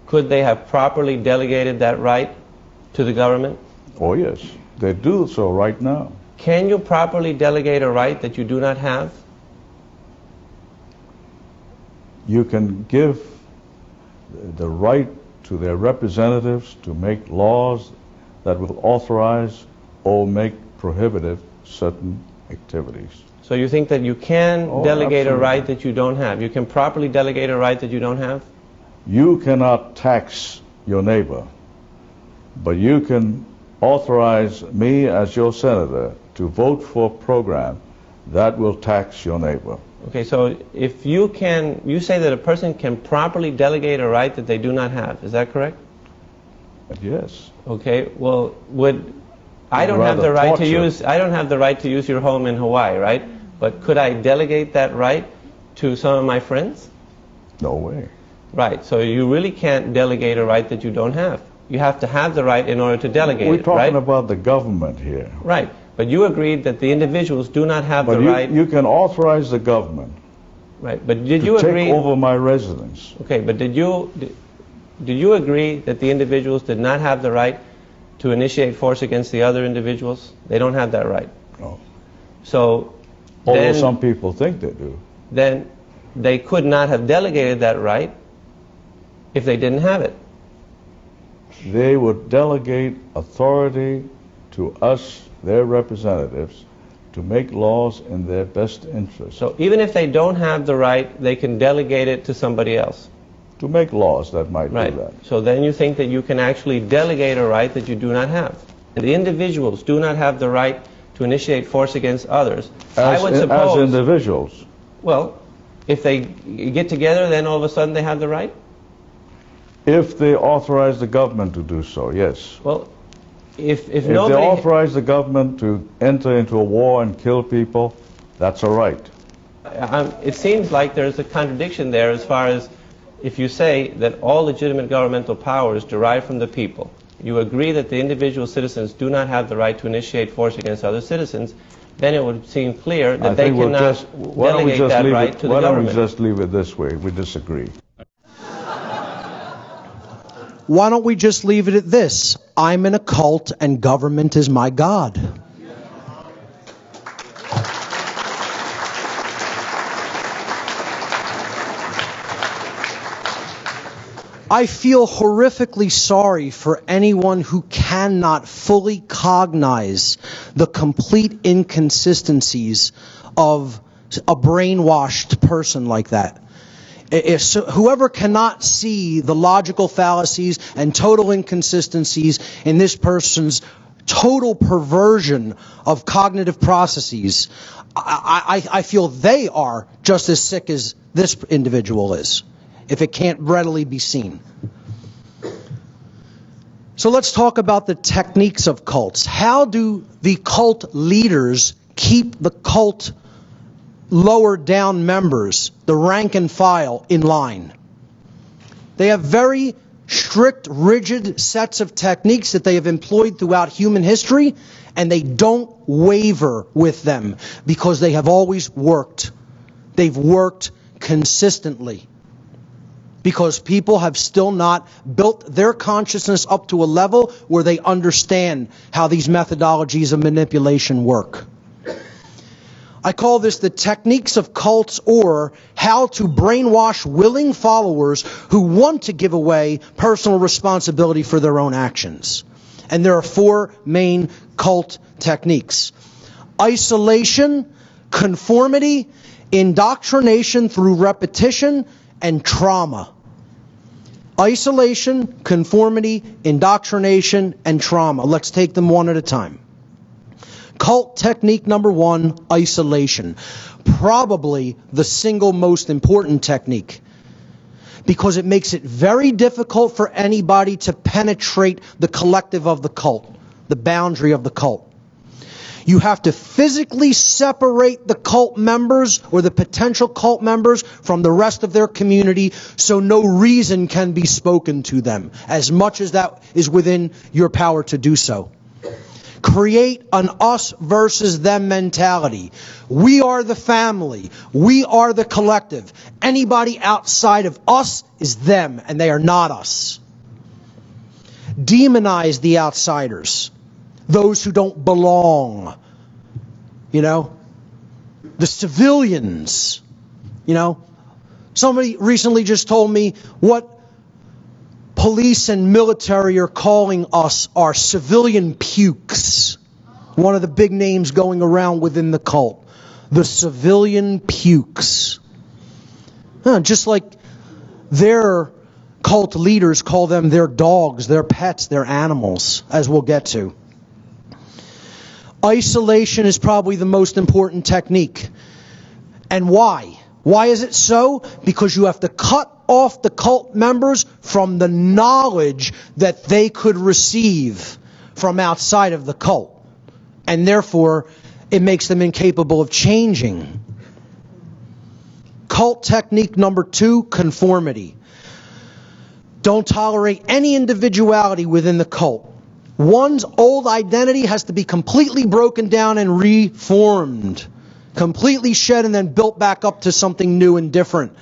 could they have properly delegated that right to the government? Oh yes, they do so right now. Can you properly delegate a right that you do not have? You can give the right to their representatives to make laws that will authorize or make prohibitive certain activities. So you think that you can delegate absolutely. a right that you don't have? You can properly delegate a right that you don't have? You cannot tax your neighbor, but you can authorize me as your senator to vote for a program that will tax your neighbor. Okay, so if you say that a person can properly delegate a right that they do not have, is that correct? Yes. Okay, well, I don't have the right to use your home in Hawaii, right? But could I delegate that right to some of my friends? No way. Right, so you really can't delegate a right that you don't have. You have to have the right in order to delegate it, We're talking right? about the government here. Right, but you agreed that the individuals do not have But the right. you can authorize the government Right, but did to you take agree? over my residence. Okay, but did you agree that the individuals did not have the right to initiate force against the other individuals? They don't have that right. No. So Although then, some people think they do. then they could not have delegated that right if they didn't have it. They would delegate authority to us, their representatives, to make laws in their best interest. So even if they don't have the right, they can delegate it to somebody else. To make laws that might Right. do that. So then you think that you can actually delegate a right that you do not have. The individuals do not have the right to initiate force against others. I would suppose. As individuals. Well, if they get together, then all of a sudden they have the right? If they authorize the government to do so, yes. Well, if If nobody... they authorize the government to enter into a war and kill people, that's a right. It seems like there's a contradiction there as far as if you say that all legitimate governmental powers derive from the people. You agree that the individual citizens do not have the right to initiate force against other citizens, then it would seem clear that they cannot delegate that right to the Why don't we government. just leave it this way? We disagree. Why don't we just leave it at this? I'm in a cult and government is my God. I feel horrifically sorry for anyone who cannot fully cognize the complete inconsistencies of a brainwashed person like that. Whoever cannot see the logical fallacies and total inconsistencies in this person's total perversion of cognitive processes, I feel they are just as sick as this individual is, if it can't readily be seen. So let's talk about the techniques of cults. How do the cult leaders keep the cult lower down members, the rank and file, in line? They have very strict, rigid sets of techniques that they have employed throughout human history, and they don't waver with them because they have always worked. They've worked consistently because people have still not built their consciousness up to a level where they understand how these methodologies of manipulation work. I call this the techniques of cults, or how to brainwash willing followers who want to give away personal responsibility for their own actions. And there are four main cult techniques: isolation, conformity, indoctrination through repetition, and trauma. Isolation, conformity, indoctrination, and trauma. Let's take them one at a time. Cult technique number one, isolation. Probably the single most important technique, because it makes it very difficult for anybody to penetrate the collective of the cult. the boundary of the cult. You have to physically separate the cult members or the potential cult members from the rest of their community so no reason can be spoken to them, as much as that is within your power to do so. Create an us versus them mentality. We are the family. We are the collective. Anybody outside of us is them, and they are not us. Demonize the outsiders. Those who don't belong, the civilians, Somebody recently just told me what police and military are calling us are civilian pukes. One of the big names going around within the cult. The civilian pukes. Just like their cult leaders call them their dogs, their pets, their animals, as we'll get to. Isolation is probably the most important technique. And why? Why is it so? Because you have to cut off the cult members from the knowledge that they could receive from outside of the cult. And therefore, it makes them incapable of changing. Cult technique number 2, conformity. Don't tolerate any individuality within the cult. One's old identity has to be completely broken down and reformed. Completely shed and then built back up to something new and different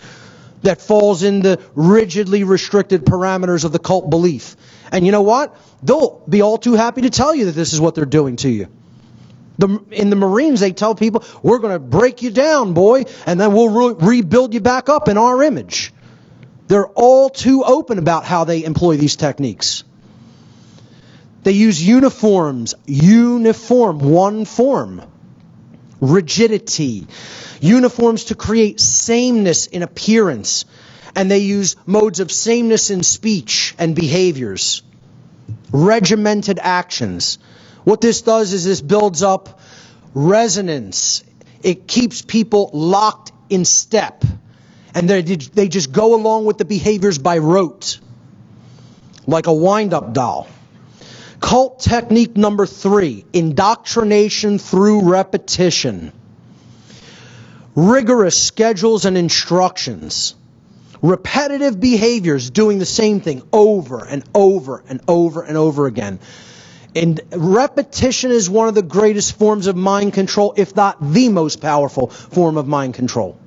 that falls in the rigidly restricted parameters of the cult belief. And you know what? They'll be all too happy to tell you that this is what they're doing to you. In the Marines, they tell people, we're going to break you down, boy, and then we'll rebuild you back up in our image. They're all too open about how they employ these techniques. They use uniforms. Uniform, one form. Rigidity. Uniforms to create sameness in appearance. And they use modes of sameness in speech and behaviors. Regimented actions. What this does is this builds up resonance. It keeps people locked in step. And they just go along with the behaviors by rote. Like a wind-up doll. Cult technique number 3, indoctrination through repetition. Rigorous schedules and instructions. Repetitive behaviors, doing the same thing over and over and over and over again. And repetition is one of the greatest forms of mind control, if not the most powerful form of mind control.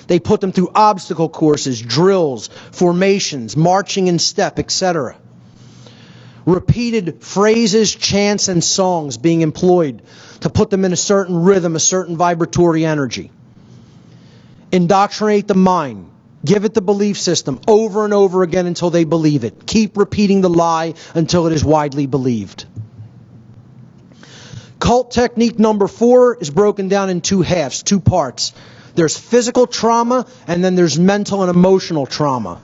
They put them through obstacle courses, drills, formations, marching in step, etc. Repeated phrases, chants, and songs being employed to put them in a certain rhythm, a certain vibratory energy. Indoctrinate the mind. Give it the belief system over and over again until they believe it. Keep repeating the lie until it is widely believed. Cult technique number 4 is broken down in 2 halves, 2 parts. There's physical trauma and then there's mental and emotional trauma.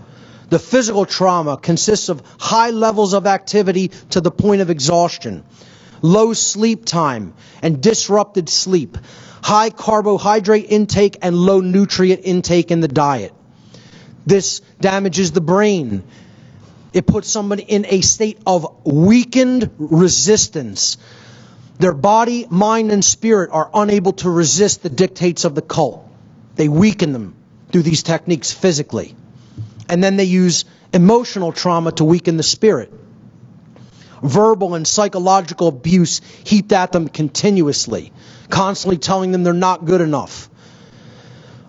The physical trauma consists of high levels of activity to the point of exhaustion, low sleep time and disrupted sleep, high carbohydrate intake and low nutrient intake in the diet. This damages the brain. It puts somebody in a state of weakened resistance. Their body, mind, and spirit are unable to resist the dictates of the cult. They weaken them through these techniques physically. And then they use emotional trauma to weaken the spirit. Verbal and psychological abuse heaped at them continuously, constantly telling them they're not good enough.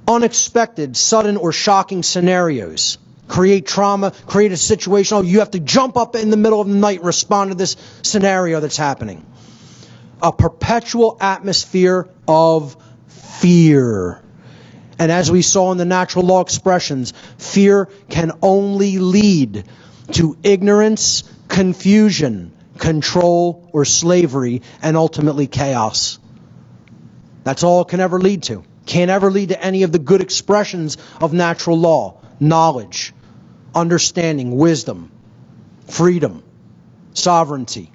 Unexpected, sudden, or shocking scenarios create trauma, create a situation. Oh, you have to jump up in the middle of the night and respond to this scenario that's happening. A perpetual atmosphere of fear. And as we saw in the natural law expressions, fear can only lead to ignorance, confusion, control, or slavery, and ultimately chaos. That's all it can ever lead to. Can't ever lead to any of the good expressions of natural law, knowledge, understanding, wisdom, freedom, sovereignty.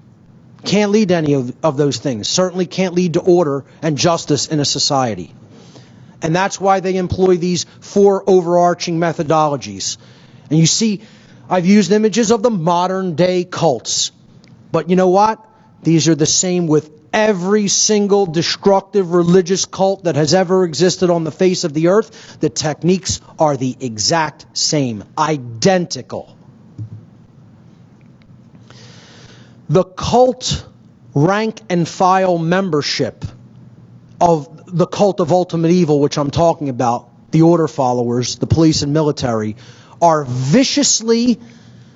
Can't lead to any of those things. Certainly can't lead to order and justice in a society. And that's why they employ these 4 overarching methodologies. And you see, I've used images of the modern day cults. But you know what? These are the same with every single destructive religious cult that has ever existed on the face of the earth. The techniques are the exact same, identical. The cult rank and file membership of the cult of ultimate evil, which I'm talking about, the order followers, the police and military, are viciously,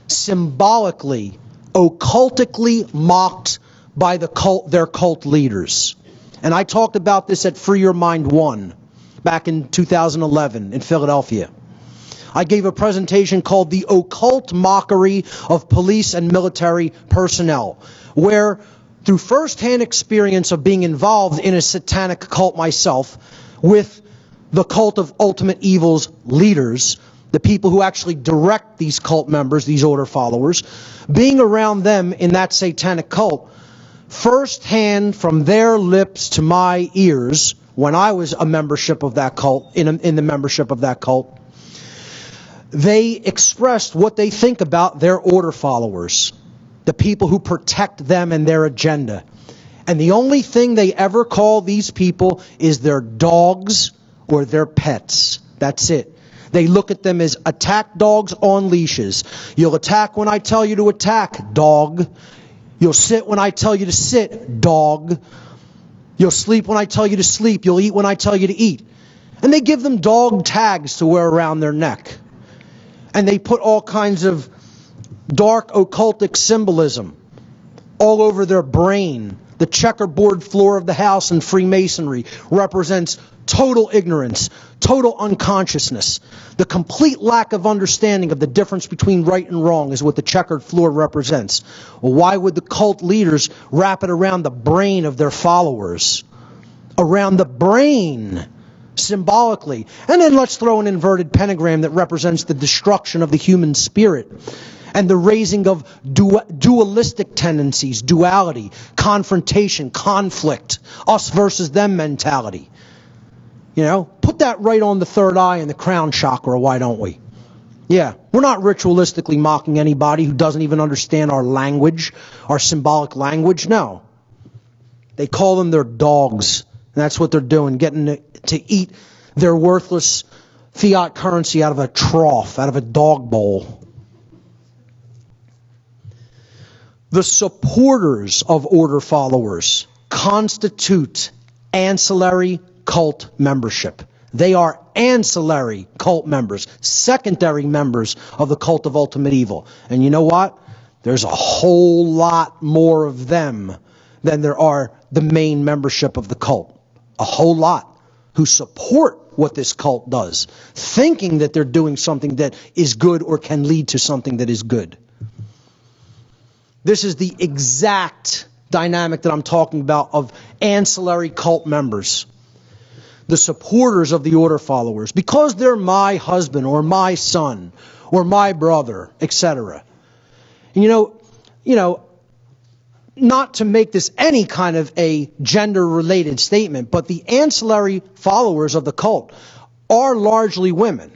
symbolically, occultically mocked by their cult leaders. And I talked about this at Free Your Mind 1 back in 2011 in Philadelphia. I gave a presentation called The Occult Mockery of Police and Military Personnel, where through firsthand experience of being involved in a satanic cult myself with the cult of ultimate evil's leaders, the people who actually direct these cult members, these order followers, being around them in that satanic cult, firsthand from their lips to my ears, when I was a membership of that cult, in the membership of that cult, they expressed what they think about their order followers, the people who protect them and their agenda. And the only thing they ever call these people is their dogs or their pets. That's it. They look at them as attack dogs on leashes. You'll attack when I tell you to attack, dog. You'll sit when I tell you to sit, dog. You'll sleep when I tell you to sleep. You'll eat when I tell you to eat. And they give them dog tags to wear around their neck. And they put all kinds of dark occultic symbolism all over their brain. The checkerboard floor of the house in Freemasonry represents total ignorance, total unconsciousness. The complete lack of understanding of the difference between right and wrong is what the checkered floor represents. Well, why would the cult leaders wrap it around the brain of their followers? Around the brain, symbolically. And then let's throw an inverted pentagram that represents the destruction of the human spirit and the raising of dualistic tendencies, duality, confrontation, conflict, us versus them mentality. You know, put that right on the third eye and the crown chakra, why don't we? Yeah, we're not ritualistically mocking anybody who doesn't even understand our language, our symbolic language. No. They call them their dogs, and that's what they're doing, getting to eat their worthless fiat currency out of a trough, out of a dog bowl. The supporters of order followers constitute ancillary cult membership. They are ancillary cult members, secondary members of the cult of ultimate evil. And you know what? There's a whole lot more of them than there are the main membership of the cult. A whole lot who support what this cult does, thinking that they're doing something that is good or can lead to something that is good. This is the exact dynamic that I'm talking about of ancillary cult members. The supporters of the order followers, because they're my husband or my son or my brother, etc. And you know, not to make this any kind of a gender-related statement, but the ancillary followers of the cult are largely women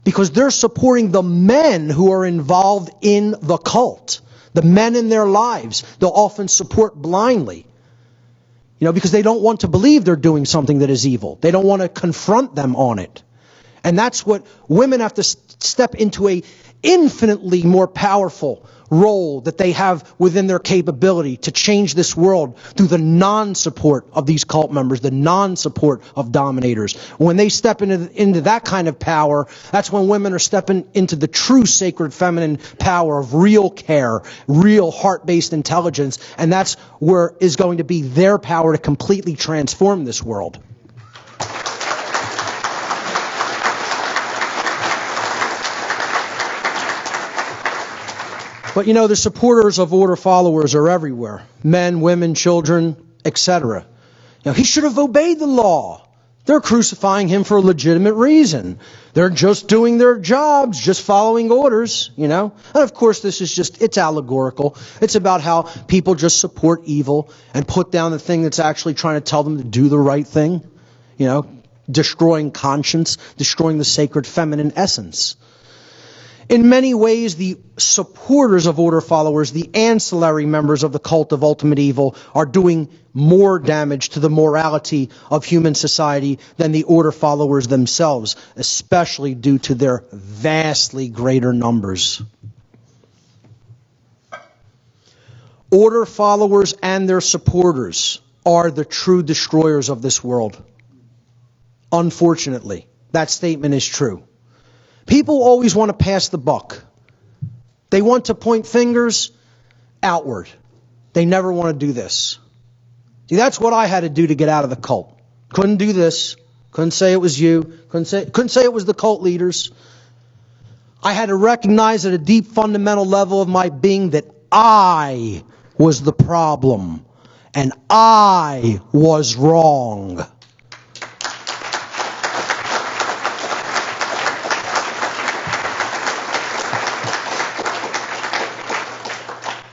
because they're supporting the men who are involved in the cult. The men in their lives, they'll often support blindly. You know, because they don't want to believe they're doing something that is evil. They don't want to confront them on it. And that's what women have to step into, a infinitely more powerful role that they have within their capability to change this world through the non-support of these cult members, the non-support of dominators. When they step into that kind of power, that's when women are stepping into the true sacred feminine power of real care, real heart-based intelligence, and that's where is going to be their power to completely transform this world. But you know, the supporters of order followers are everywhere. Men, women, children, etc. You know, he should have obeyed the law. They're crucifying him for a legitimate reason. They're just doing their jobs, just following orders, you know. And of course, this is it's allegorical. It's about how people just support evil and put down the thing that's actually trying to tell them to do the right thing. You know, destroying conscience, destroying the sacred feminine essence. In many ways, the supporters of order followers, the ancillary members of the cult of ultimate evil, are doing more damage to the morality of human society than the order followers themselves, especially due to their vastly greater numbers. Order followers and their supporters are the true destroyers of this world. Unfortunately, that statement is true. People always want to pass the buck. They want to point fingers outward. They never want to do this. See, that's what I had to do to get out of the cult. Couldn't do this. Couldn't say it was you. Couldn't say it was the cult leaders. I had to recognize at a deep fundamental level of my being that I was the problem and I was wrong.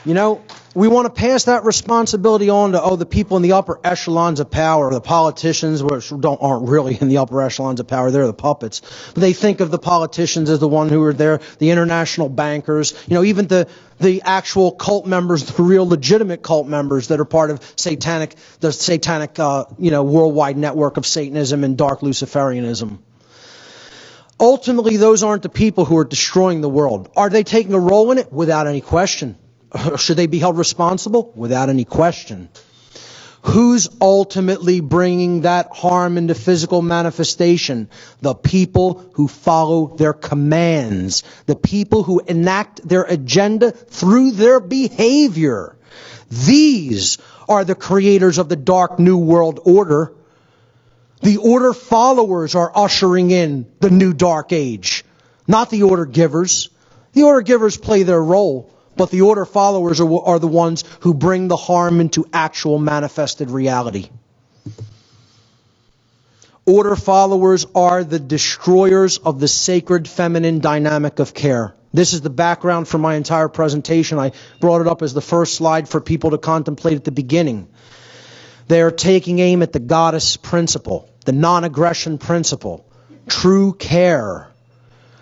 You know, we want to pass that responsibility on to, the people in the upper echelons of power, the politicians, which aren't really in the upper echelons of power, they're the puppets. But they think of the politicians as the one who are there, the international bankers, even the actual cult members, the real legitimate cult members that are part of the satanic, worldwide network of Satanism and dark Luciferianism. Ultimately, those aren't the people who are destroying the world. Are they taking a role in it? Without any question. Should they be held responsible? Without any question. Who's ultimately bringing that harm into physical manifestation? The people who follow their commands. The people who enact their agenda through their behavior. These are the creators of the dark New World Order. The order followers are ushering in the new dark age, not the order givers. The order givers play their role. But the order followers are the ones who bring the harm into actual manifested reality. Order followers are the destroyers of the sacred feminine dynamic of care. This is the background for my entire presentation. I brought it up as the first slide for people to contemplate at the beginning. They are taking aim at the goddess principle, the non-aggression principle, true care,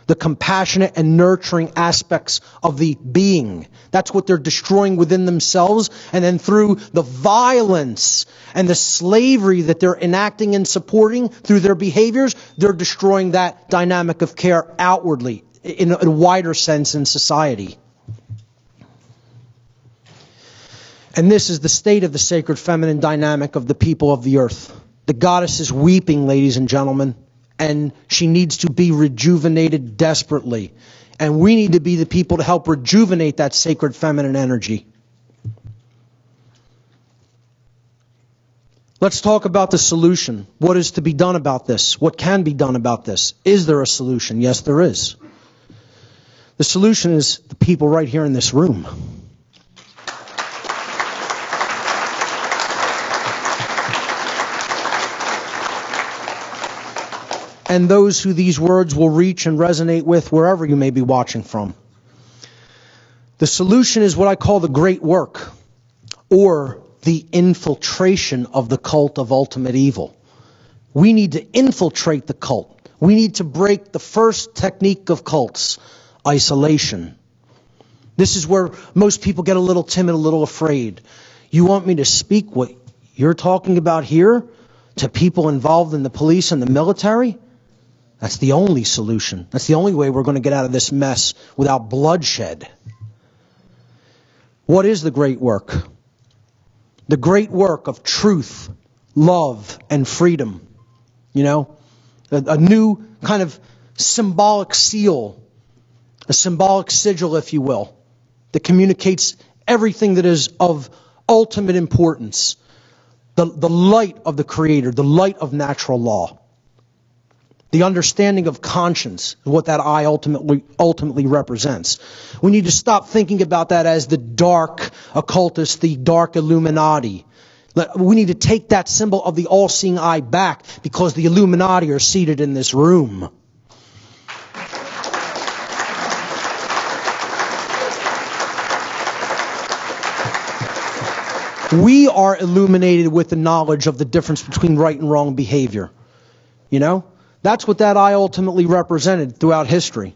the compassionate and nurturing aspects of the being. That's what they're destroying within themselves. And then through the violence and the slavery that they're enacting and supporting through their behaviors, they're destroying that dynamic of care outwardly in a wider sense in society. And this is the state of the sacred feminine dynamic of the people of the earth. The goddess is weeping, ladies and gentlemen. And she needs to be rejuvenated desperately. And we need to be the people to help rejuvenate that sacred feminine energy. Let's talk about the solution. What is to be done about this? What can be done about this? Is there a solution? Yes, there is. The solution is the people right here in this room. And those who these words will reach and resonate with wherever you may be watching from. The solution is what I call the great work, or the infiltration of the cult of ultimate evil. We need to infiltrate the cult. We need to break the first technique of cults, isolation. This is where most people get a little timid, a little afraid. You want me to speak what you're talking about here to people involved in the police and the military? That's the only solution. That's the only way we're going to get out of this mess without bloodshed. What is the great work? The great work of truth, love, and freedom. A new kind of symbolic seal, a symbolic sigil, if you will, that communicates everything that is of ultimate importance. The light of the Creator, the light of natural law. The understanding of conscience is what that I ultimately represents. We need to stop thinking about that as the dark occultists, the dark Illuminati. We need to take that symbol of the all-seeing eye back because the Illuminati are seated in this room. We are illuminated with the knowledge of the difference between right and wrong behavior. That's what that eye ultimately represented throughout history.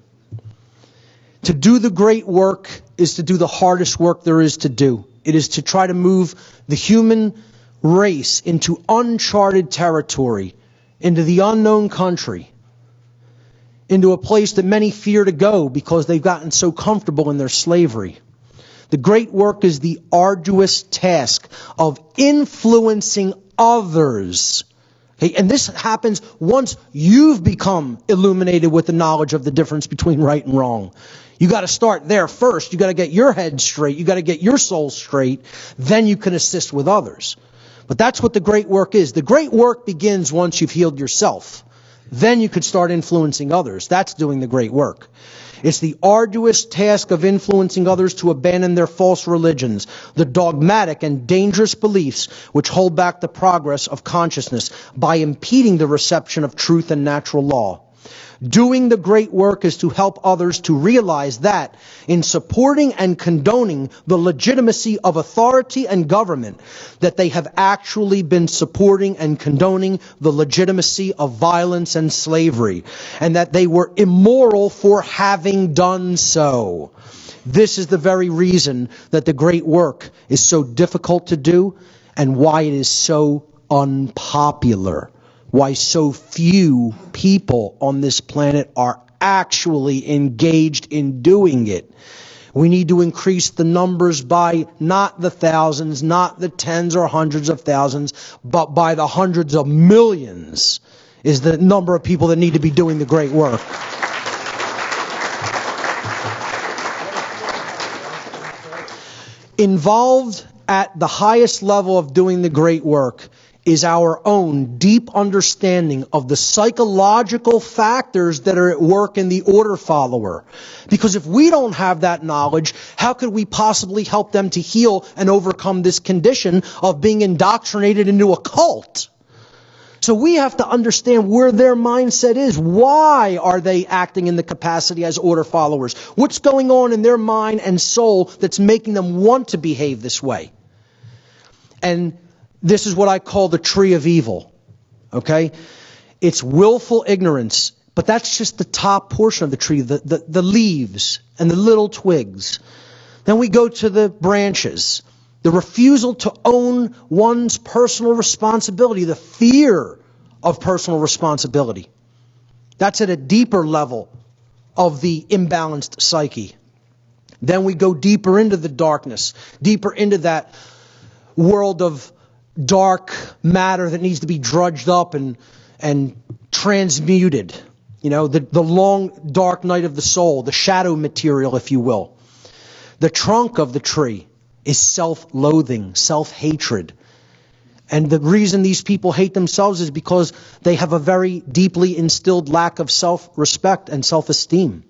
To do the great work is to do the hardest work there is to do. It is to try to move the human race into uncharted territory, into the unknown country, into a place that many fear to go because they've gotten so comfortable in their slavery. The great work is the arduous task of influencing others. Okay? And this happens once you've become illuminated with the knowledge of the difference between right and wrong. You got to start there first. You got to get your head straight. You got to get your soul straight. Then you can assist with others. But that's what the great work is. The great work begins once you've healed yourself. Then you could start influencing others. That's doing the great work. It's the arduous task of influencing others to abandon their false religions, the dogmatic and dangerous beliefs which hold back the progress of consciousness by impeding the reception of truth and natural law. Doing the great work is to help others to realize that in supporting and condoning the legitimacy of authority and government, that they have actually been supporting and condoning the legitimacy of violence and slavery, and that they were immoral for having done so. This is the very reason that the great work is so difficult to do and why it is so unpopular. Why so few people on this planet are actually engaged in doing it. We need to increase the numbers by not the thousands, not the tens or hundreds of thousands, but by the hundreds of millions is the number of people that need to be doing the great work. Involved at the highest level of doing the great work is our own deep understanding of the psychological factors that are at work in the order follower. Because if we don't have that knowledge, how could we possibly help them to heal and overcome this condition of being indoctrinated into a cult? So we have to understand where their mindset is. Why are they acting in the capacity as order followers? What's going on in their mind and soul that's making them want to behave this way? And this is what I call the tree of evil, okay? It's willful ignorance, but that's just the top portion of the tree, the leaves and the little twigs. Then we go to the branches, the refusal to own one's personal responsibility, the fear of personal responsibility. That's at a deeper level of the imbalanced psyche. Then we go deeper into the darkness, deeper into that world of dark matter that needs to be drudged up and transmuted. You know, the long dark night of the soul, the shadow material, if you will. The trunk of the tree is self-loathing, self-hatred. And the reason these people hate themselves is because they have a very deeply instilled lack of self-respect and self-esteem.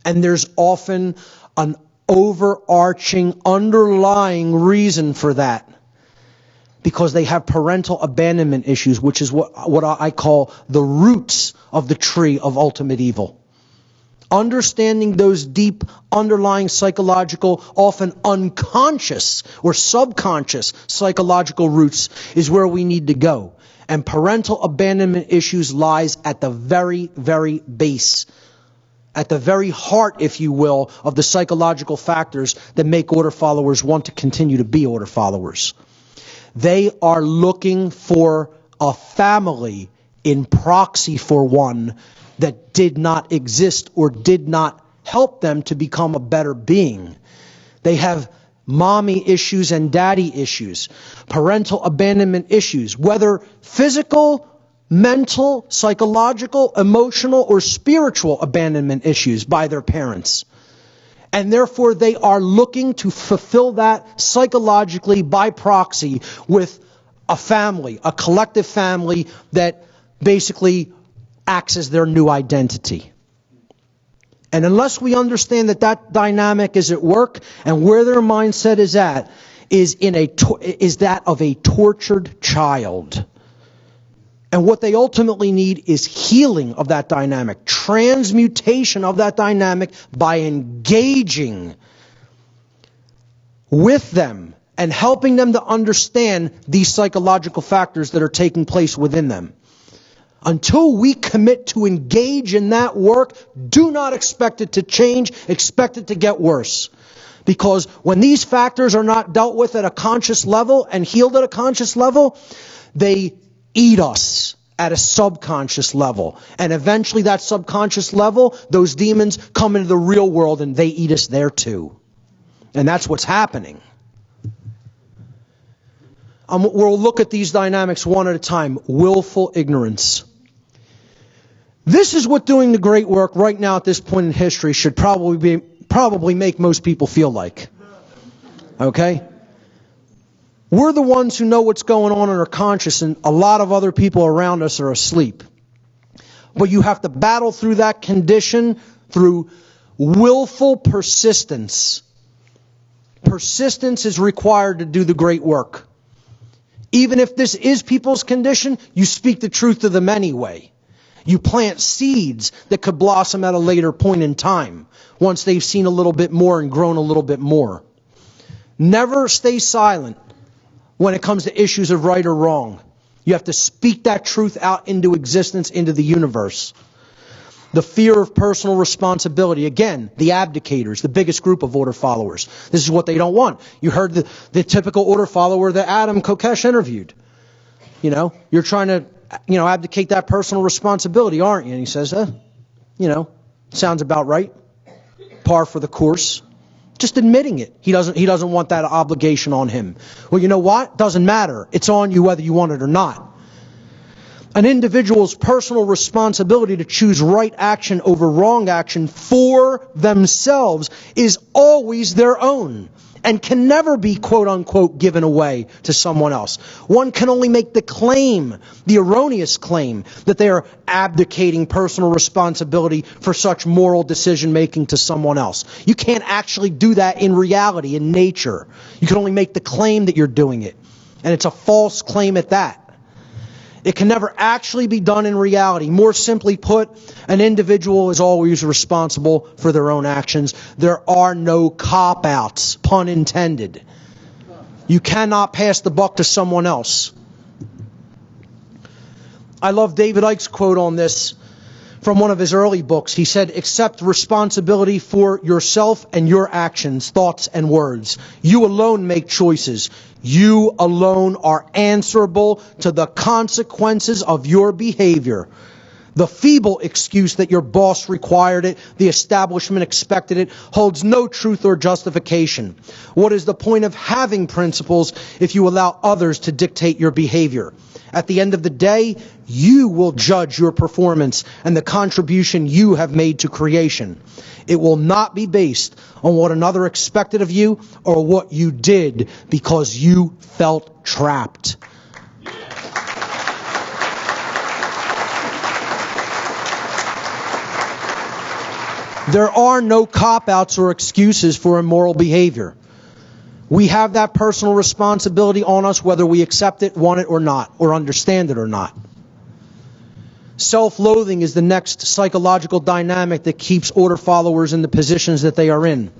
And there's often an overarching, underlying reason for that. Because they have parental abandonment issues, which is what I call the roots of the tree of ultimate evil. Understanding those deep underlying psychological, often unconscious or subconscious psychological roots is where we need to go. And parental abandonment issues lies at the very, very base, at the very heart, if you will, of the psychological factors that make order followers want to continue to be order followers. They are looking for a family in proxy for one that did not exist or did not help them to become a better being. They have mommy issues and daddy issues, parental abandonment issues, whether physical, mental, psychological, emotional, or spiritual abandonment issues by their parents. And therefore, they are looking to fulfill that psychologically by proxy with a family, a collective family that basically acts as their new identity. And unless we understand that that dynamic is at work and where their mindset is at, is that of a tortured child. And what they ultimately need is healing of that dynamic, transmutation of that dynamic by engaging with them and helping them to understand these psychological factors that are taking place within them. Until we commit to engage in that work, do not expect it to change, expect it to get worse. Because when these factors are not dealt with at a conscious level and healed at a conscious level, they eat us at a subconscious level. And eventually that subconscious level, those demons come into the real world and they eat us there too. And that's what's happening. We'll look at these dynamics one at a time. Willful ignorance. This is what doing the great work right now at this point in history should probably make most people feel like. Okay? We're the ones who know what's going on in our conscious, and a lot of other people around us are asleep. But you have to battle through that condition through willful persistence. Persistence is required to do the great work. Even if this is people's condition, you speak the truth to them anyway. You plant seeds that could blossom at a later point in time, once they've seen a little bit more and grown a little bit more. Never stay silent when it comes to issues of right or wrong. You have to speak that truth out into existence, into the universe. The fear of personal responsibility. Again, the abdicators, the biggest group of order followers. This is what they don't want. You heard the typical order follower that Adam Kokesh interviewed. You're trying to, abdicate that personal responsibility, aren't you? And he says, sounds about right. Par for the course. Just admitting it. He doesn't want that obligation on him. Well, you know what? Doesn't matter. It's on you whether you want it or not. An individual's personal responsibility to choose right action over wrong action for themselves is always their own and can never be, quote unquote, given away to someone else. One can only make the claim, the erroneous claim, that they are abdicating personal responsibility for such moral decision making to someone else. You can't actually do that in reality, in nature. You can only make the claim that you're doing it. And it's a false claim at that. It can never actually be done in reality. More simply put, an individual is always responsible for their own actions. There are no cop-outs, pun intended. You cannot pass the buck to someone else. I love David Icke's quote on this from one of his early books. He said, "Accept responsibility for yourself and your actions, thoughts, and words. You alone make choices. You alone are answerable to the consequences of your behavior. The feeble excuse that your boss required it, the establishment expected it, holds no truth or justification. What is the point of having principles if you allow others to dictate your behavior? At the end of the day, you will judge your performance and the contribution you have made to creation. It will not be based on what another expected of you or what you did because you felt trapped." There are no cop-outs or excuses for immoral behavior. We have that personal responsibility on us whether we accept it, want it or not, or understand it or not. Self-loathing is the next psychological dynamic that keeps order followers in the positions that they are in.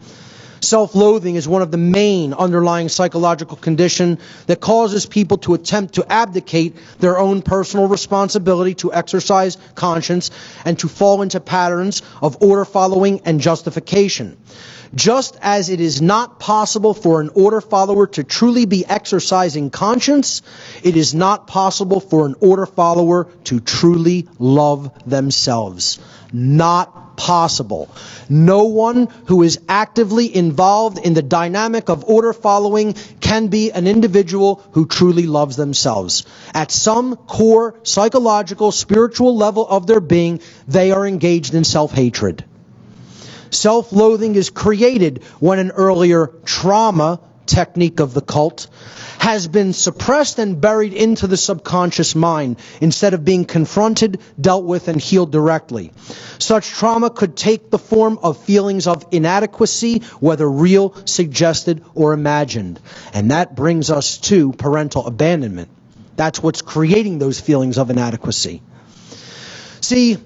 Self-loathing is one of the main underlying psychological conditions that causes people to attempt to abdicate their own personal responsibility to exercise conscience and to fall into patterns of order following and justification. Just as it is not possible for an order follower to truly be exercising conscience, it is not possible for an order follower to truly love themselves. Not possible. No one who is actively involved in the dynamic of order following can be an individual who truly loves themselves. At some core psychological, spiritual level of their being, they are engaged in self-hatred. Self-loathing is created when an earlier trauma technique of the cult has been suppressed and buried into the subconscious mind instead of being confronted, dealt with, and healed directly. Such trauma could take the form of feelings of inadequacy, whether real, suggested, or imagined. And that brings us to parental abandonment. That's what's creating those feelings of inadequacy. See,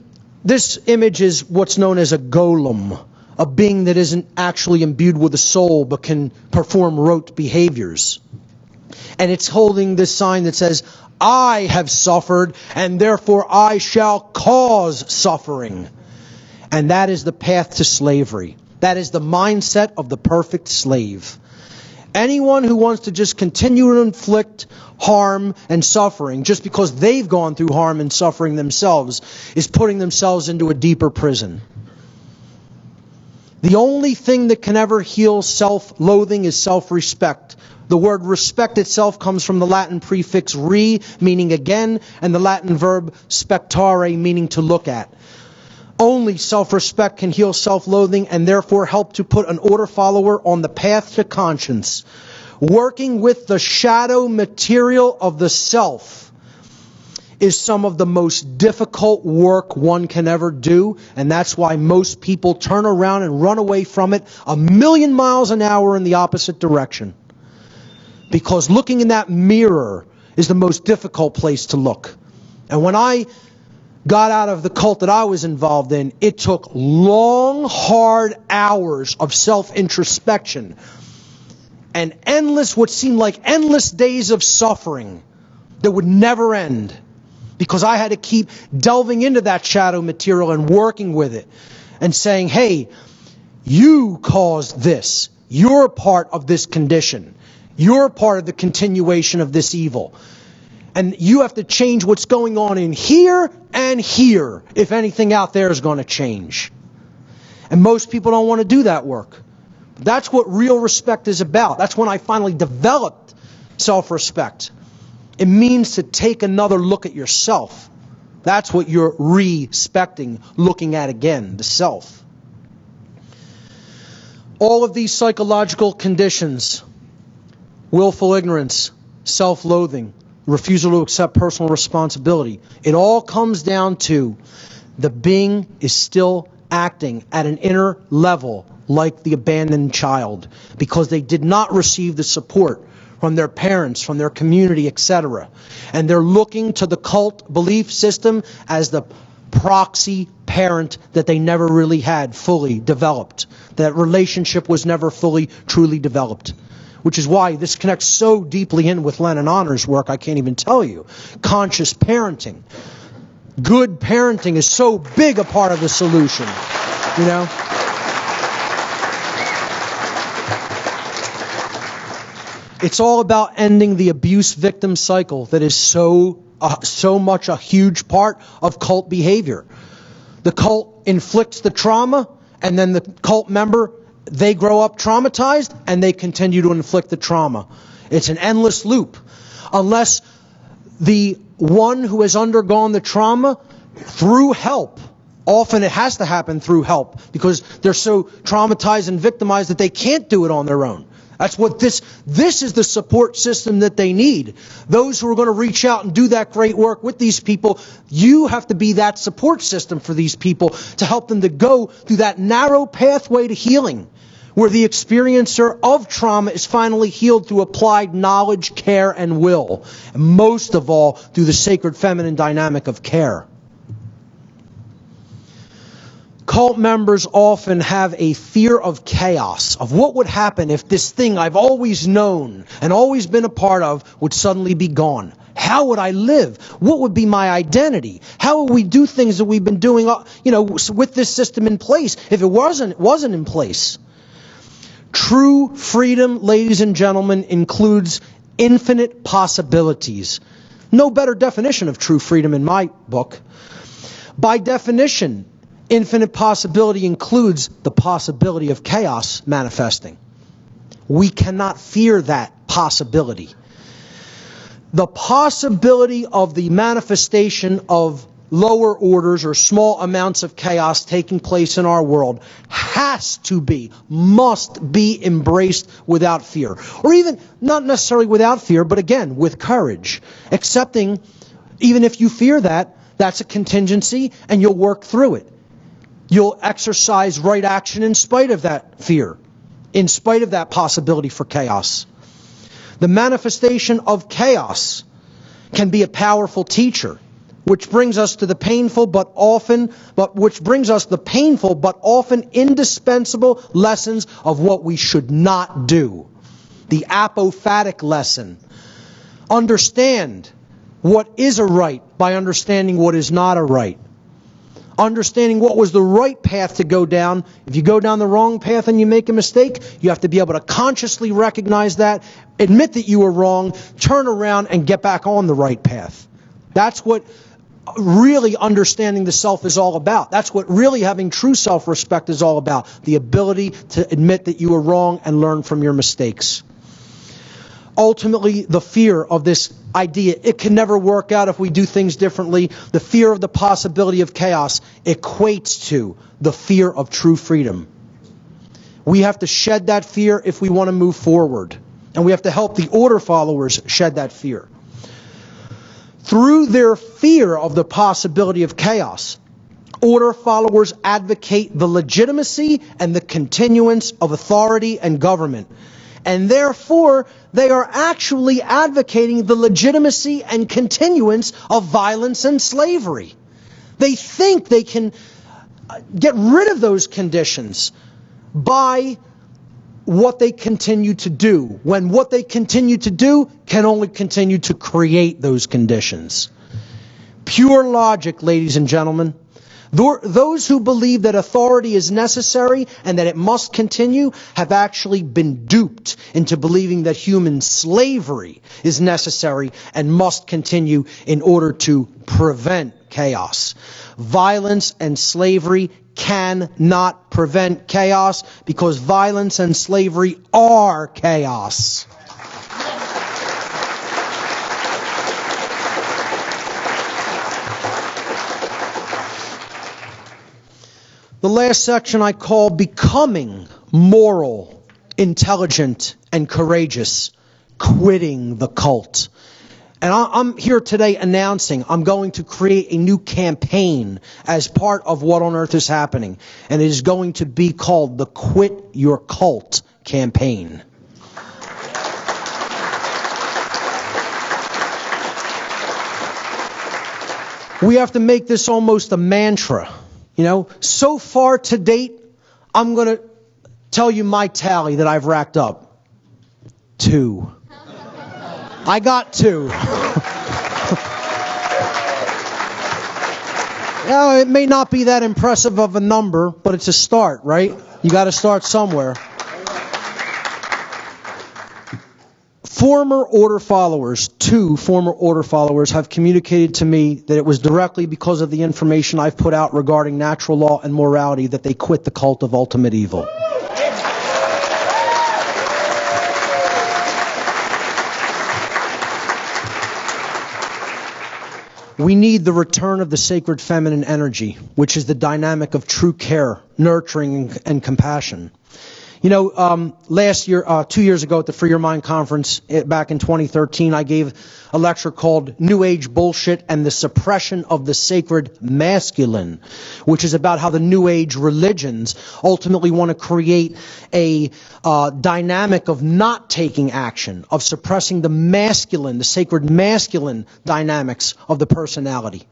this image is what's known as a golem, a being that isn't actually imbued with a soul but can perform rote behaviors. And it's holding this sign that says, I have suffered, and therefore I shall cause suffering. And that is the path to slavery. That is the mindset of the perfect slave. Anyone who wants to just continue to inflict harm and suffering just because they've gone through harm and suffering themselves is putting themselves into a deeper prison. The only thing that can ever heal self-loathing is self-respect. The word respect itself comes from the Latin prefix re, meaning again, and the Latin verb spectare, meaning to look at. Only self-respect can heal self-loathing and therefore help to put an order follower on the path to conscience. Working with the shadow material of the self is some of the most difficult work one can ever do, and that's why most people turn around and run away from it 1,000,000 miles an hour in the opposite direction. Because looking in that mirror is the most difficult place to look. And when I got out of the cult that I was involved in, it took long, hard hours of self-introspection and what seemed like endless days of suffering that would never end. Because I had to keep delving into that shadow material and working with it and saying, hey, you caused this. You're part of this condition. You're part of the continuation of this evil. And you have to change what's going on in here and here if anything out there is going to change. And most people don't want to do that work. That's what real respect is about. That's when I finally developed self-respect. It means to take another look at yourself. That's what you're respecting, looking at again, the self. All of these psychological conditions, willful ignorance, self-loathing, refusal to accept personal responsibility, it all comes down to the being is still acting at an inner level like the abandoned child because they did not receive the support from their parents, from their community, etc. And they're looking to the cult belief system as the proxy parent that they never really had fully developed. That relationship was never fully, truly developed. Which is why this connects so deeply in with Len and Honor's work, I can't even tell you. Conscious parenting. Good parenting is so big a part of the solution. You know? It's all about ending the abuse victim cycle that is so much a huge part of cult behavior. The cult inflicts the trauma, and then the cult member, they grow up traumatized, and they continue to inflict the trauma. It's an endless loop. Unless the one who has undergone the trauma, through help, often it has to happen through help, because they're so traumatized and victimized that they can't do it on their own. That's what this is the support system that they need. Those who are going to reach out and do that great work with these people, you have to be that support system for these people to help them to go through that narrow pathway to healing, where the experiencer of trauma is finally healed through applied knowledge, care, and will. And most of all, through the sacred feminine dynamic of care. Cult members often have a fear of chaos, of what would happen if this thing I've always known and always been a part of would suddenly be gone. How would I live? What would be my identity? How would we do things that we've been doing, with this system in place if it wasn't in place? True freedom, ladies and gentlemen, includes infinite possibilities. No better definition of true freedom in my book. By definition, infinite possibility includes the possibility of chaos manifesting. We cannot fear that possibility. The possibility of the manifestation of lower orders or small amounts of chaos taking place in our world must be embraced without fear. Or even, not necessarily without fear, but again, with courage. Accepting, even if you fear that, that's a contingency and you'll work through it. You'll exercise right action in spite of that fear, in spite of that possibility for chaos. The manifestation of chaos can be a powerful teacher, which brings us to the painful but often indispensable lessons of what we should not do. The apophatic lesson Understand what is a right by understanding what is not a right. Understanding what was the right path to go down. If you go down the wrong path and you make a mistake, you have to be able to consciously recognize that, admit that you were wrong, turn around and get back on the right path. That's what really understanding the self is all about. That's what really having true self-respect is all about. The ability to admit that you were wrong and learn from your mistakes. Ultimately, the fear of this idea, it can never work out if we do things differently. The fear of the possibility of chaos equates to the fear of true freedom. We have to shed that fear if we want to move forward. And we have to help the order followers shed that fear. Through their fear of the possibility of chaos, order followers advocate the legitimacy and the continuance of authority and government. And therefore, they are actually advocating the legitimacy and continuance of violence and slavery. They think they can get rid of those conditions by what they continue to do, when what they continue to do can only continue to create those conditions. Pure logic, ladies and gentlemen. Those who believe that authority is necessary and that it must continue have actually been duped into believing that human slavery is necessary and must continue in order to prevent chaos. Violence and slavery cannot prevent chaos because violence and slavery are chaos. The last section I call Becoming Moral, Intelligent, and Courageous, Quitting the Cult. And I'm here today announcing I'm going to create a new campaign as part of What on Earth is Happening. And it is going to be called the Quit Your Cult campaign. We have to make this almost a mantra. You know, so far to date, I'm going to tell you my tally that I've racked up. 2. I got 2. Yeah, it may not be that impressive of a number, but it's a start, right? You got to start somewhere. Former order followers, 2 former order followers, have communicated to me that it was directly because of the information I've put out regarding natural law and morality that they quit the cult of ultimate evil. We need the return of the sacred feminine energy, which is the dynamic of true care, nurturing, and compassion. You know, last year, 2 years ago at the Free Your Mind conference back in 2013, I gave a lecture called New Age Bullshit and the Suppression of the Sacred Masculine, which is about how the New Age religions ultimately want to create a dynamic of not taking action, of suppressing the masculine, the sacred masculine dynamics of the personality.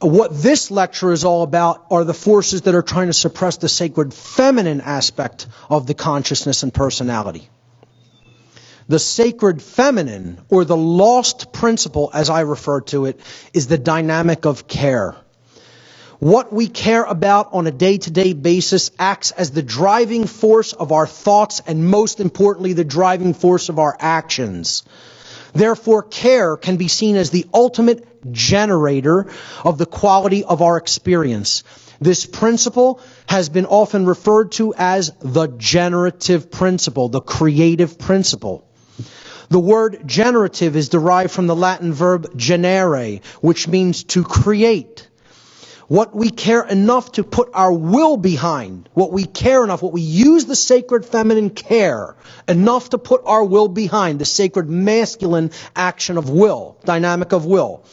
What this lecture is all about are the forces that are trying to suppress the sacred feminine aspect of the consciousness and personality. The sacred feminine, or the lost principle, as I refer to it, is the dynamic of care. What we care about on a day-to-day basis acts as the driving force of our thoughts and, most importantly, the driving force of our actions. Therefore, care can be seen as the ultimate generator of the quality of our experience. This principle has been often referred to as the generative principle, the creative principle. The word generative is derived from the Latin verb generare, which means to create. What we care enough to put our will behind, what we care enough, what we use the sacred feminine care enough to put our will behind, the sacred masculine action of will, dynamic of will,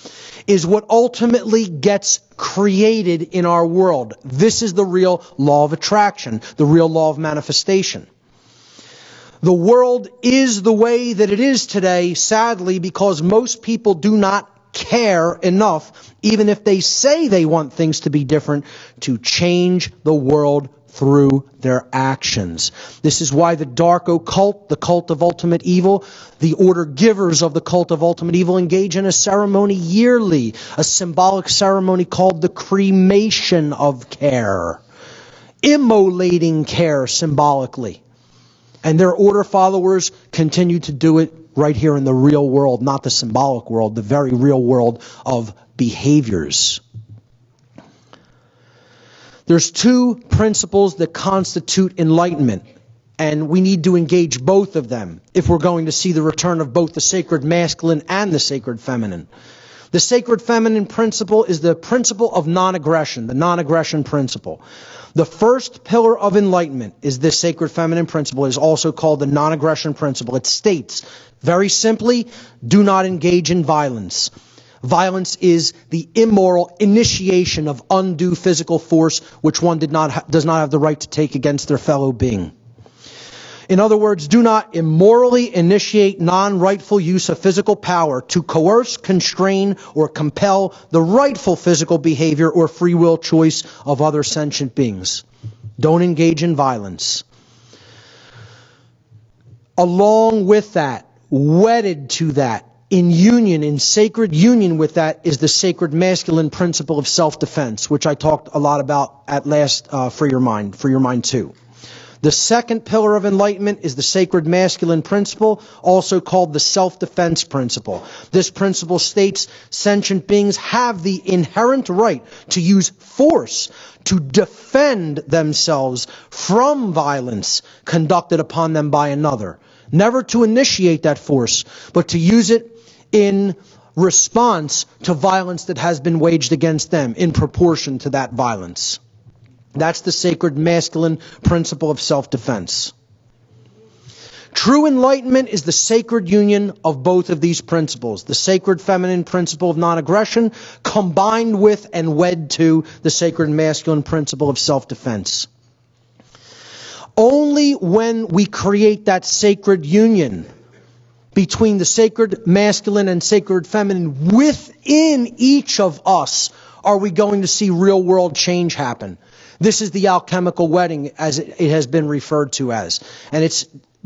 is what ultimately gets created in our world. This is the real law of attraction, the real law of manifestation. The world is the way that it is today, sadly, because most people do not care enough, even if they say they want things to be different, to change the world through their actions. This is why the dark occult, the cult of ultimate evil, the order givers of the cult of ultimate evil engage in a ceremony yearly, a symbolic ceremony called the cremation of care, immolating care symbolically. And their order followers continue to do it right here in the real world, not the symbolic world, the very real world of behaviors. There's two principles that constitute enlightenment, and we need to engage both of them if we're going to see the return of both the sacred masculine and the sacred feminine. The sacred feminine principle is the principle of non-aggression, the non-aggression principle. The first pillar of enlightenment is this sacred feminine principle. It is also called the non-aggression principle. It states, very simply, do not engage in violence. Violence is the immoral initiation of undue physical force which one does not have the right to take against their fellow being. In other words, do not immorally initiate non-rightful use of physical power to coerce, constrain, or compel the rightful physical behavior or free will choice of other sentient beings. Don't engage in violence. Along with that, wedded to that, in union, in sacred union with that, is the sacred masculine principle of self-defense, which I talked a lot about at last Free Your Mind 2. The second pillar of enlightenment is the sacred masculine principle, also called the self-defense principle. This principle states sentient beings have the inherent right to use force to defend themselves from violence conducted upon them by another. Never to initiate that force, but to use it in response to violence that has been waged against them in proportion to that violence. That's the sacred masculine principle of self-defense. True enlightenment is the sacred union of both of these principles, the sacred feminine principle of non-aggression combined with and wed to the sacred masculine principle of self-defense. Only when we create that sacred union between the sacred masculine and sacred feminine within each of us are we going to see real world change happen. This is the alchemical wedding, as it has been referred to as. And it's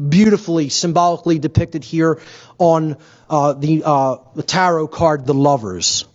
beautifully, symbolically depicted here on the tarot card, the Lovers.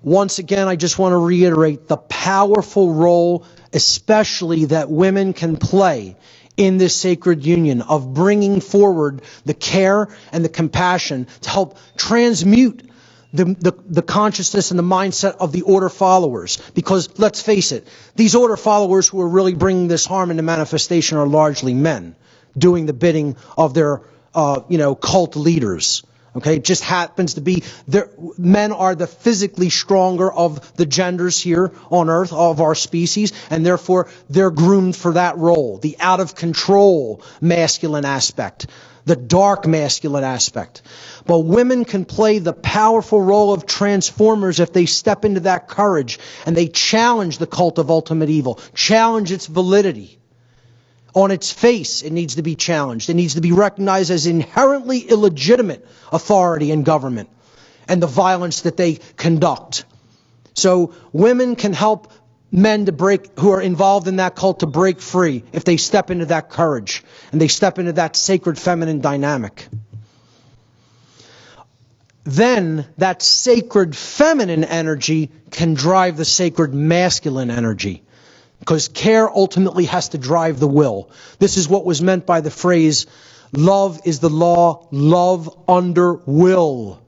Once again, I just want to reiterate the powerful role, especially that women can play in this sacred union of bringing forward the care and the compassion to help transmute the consciousness and the mindset of the order followers. Because let's face it, these order followers who are really bringing this harm into manifestation are largely men doing the bidding of their cult leaders. Okay, it just happens to be men are the physically stronger of the genders here on Earth, of our species, and therefore they're groomed for that role, the out of control masculine aspect, the dark masculine aspect. But women can play the powerful role of transformers if they step into that courage and they challenge the cult of ultimate evil, challenge its validity. On its face, it needs to be challenged. It needs to be recognized as inherently illegitimate authority and government and the violence that they conduct. So women can help men who are involved in that cult to break free if they step into that courage and they step into that sacred feminine dynamic. Then that sacred feminine energy can drive the sacred masculine energy. Because care ultimately has to drive the will. This is what was meant by the phrase, love is the law, love under will.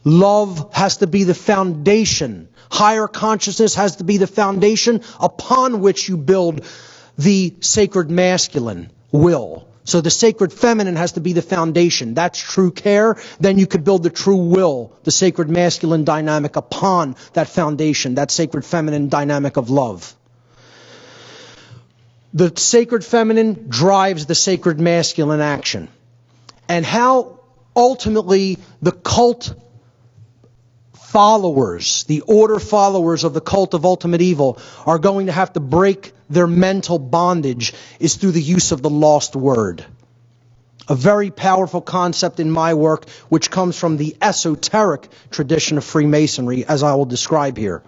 Love has to be the foundation. Higher consciousness has to be the foundation upon which you build the sacred masculine will. So the sacred feminine has to be the foundation. That's true care. Then you could build the true will, the sacred masculine dynamic upon that foundation, that sacred feminine dynamic of love. The sacred feminine drives the sacred masculine action. And how ultimately the cult followers, the order followers of the cult of ultimate evil are going to have to break their mental bondage is through the use of the lost word. a very powerful concept in my work, which comes from the esoteric tradition of Freemasonry, as I will describe here.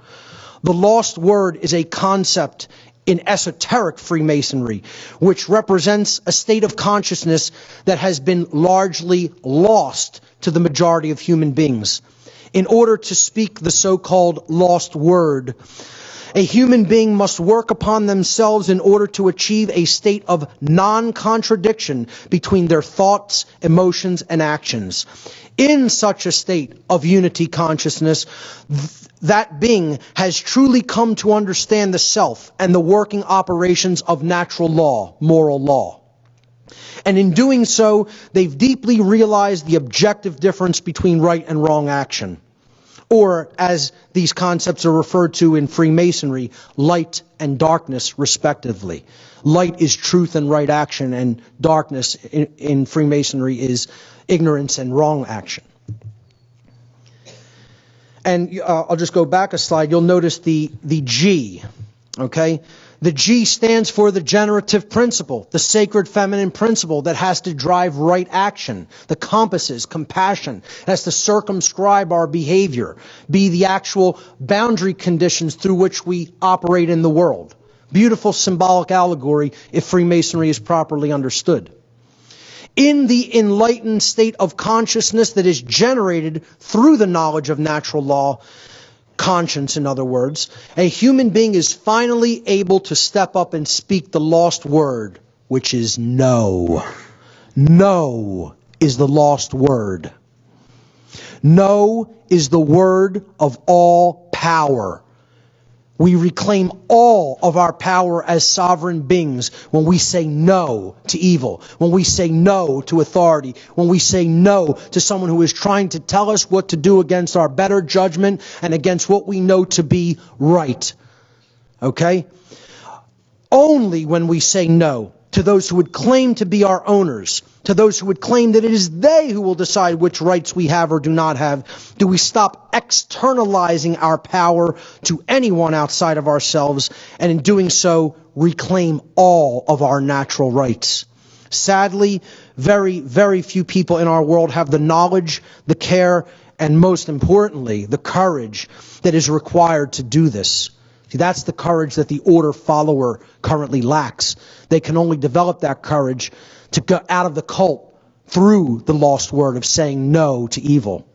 The lost word is a concept in esoteric Freemasonry, which represents a state of consciousness that has been largely lost to the majority of human beings. In order to speak the so-called lost word, a human being must work upon themselves in order to achieve a state of non-contradiction between their thoughts, emotions, and actions. In such a state of unity consciousness, that being has truly come to understand the self and the working operations of natural law, moral law. And in doing so, they've deeply realized the objective difference between right and wrong action. Or, as these concepts are referred to in Freemasonry, light and darkness, respectively. Light is truth and right action, and darkness in Freemasonry is ignorance and wrong action. And I'll just go back a slide. You'll notice the G, okay? The G stands for the generative principle, the sacred feminine principle that has to drive right action. The compass is compassion. It has to circumscribe our behavior, be the actual boundary conditions through which we operate in the world. Beautiful symbolic allegory if Freemasonry is properly understood. In the enlightened state of consciousness that is generated through the knowledge of natural law, conscience in other words, a human being is finally able to step up and speak the lost word, which is no. No is the lost word. No is the word of all power. We reclaim all of our power as sovereign beings when we say no to evil, when we say no to authority, when we say no to someone who is trying to tell us what to do against our better judgment and against what we know to be right. Okay? Only when we say no to those who would claim to be our owners, to those who would claim that it is they who will decide which rights we have or do not have, do we stop externalizing our power to anyone outside of ourselves, and in doing so, reclaim all of our natural rights. Sadly, very, very few people in our world have the knowledge, the care, and most importantly, the courage that is required to do this. See, that's the courage that the order follower currently lacks. They can only develop that courage to get out of the cult through the lost word of saying no to evil.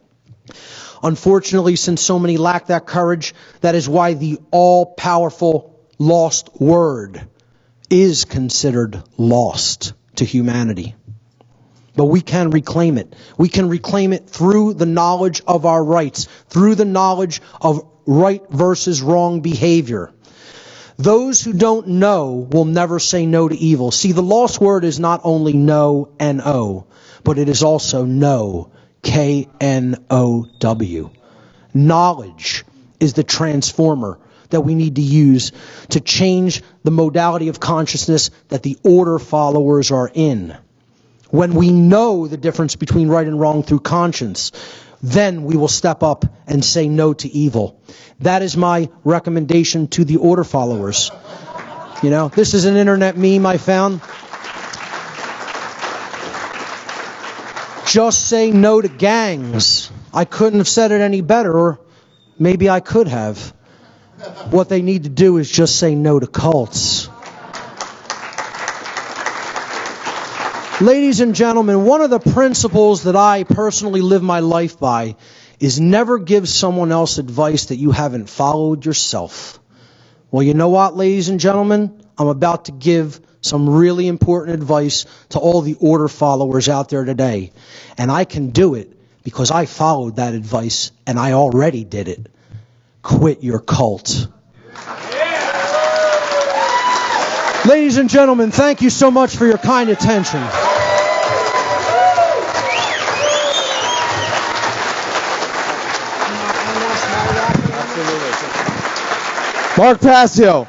Unfortunately, since so many lack that courage, that is why the all-powerful lost word is considered lost to humanity. But we can reclaim it. We can reclaim it through the knowledge of our rights, through the knowledge of right versus wrong behavior. Those who don't know will never say no to evil. See, the lost word is not only no, N-O, but it is also know, K-N-O-W. Knowledge is the transformer that we need to use to change the modality of consciousness that the order followers are in. When we know the difference between right and wrong through conscience, then we will step up and say no to evil. That is my recommendation to the order followers. You know, this is an internet meme I found. Just say no to gangs. I couldn't have said it any better, or maybe I could have. What they need to do is just say no to cults. Ladies and gentlemen, one of the principles that I personally live my life by is never give someone else advice that you haven't followed yourself. Well, you know what, ladies and gentlemen? I'm about to give some really important advice to all the order followers out there today. And I can do it because I followed that advice and I already did it. Quit your cult. Ladies and gentlemen, thank you so much for your kind attention. Mark Passio.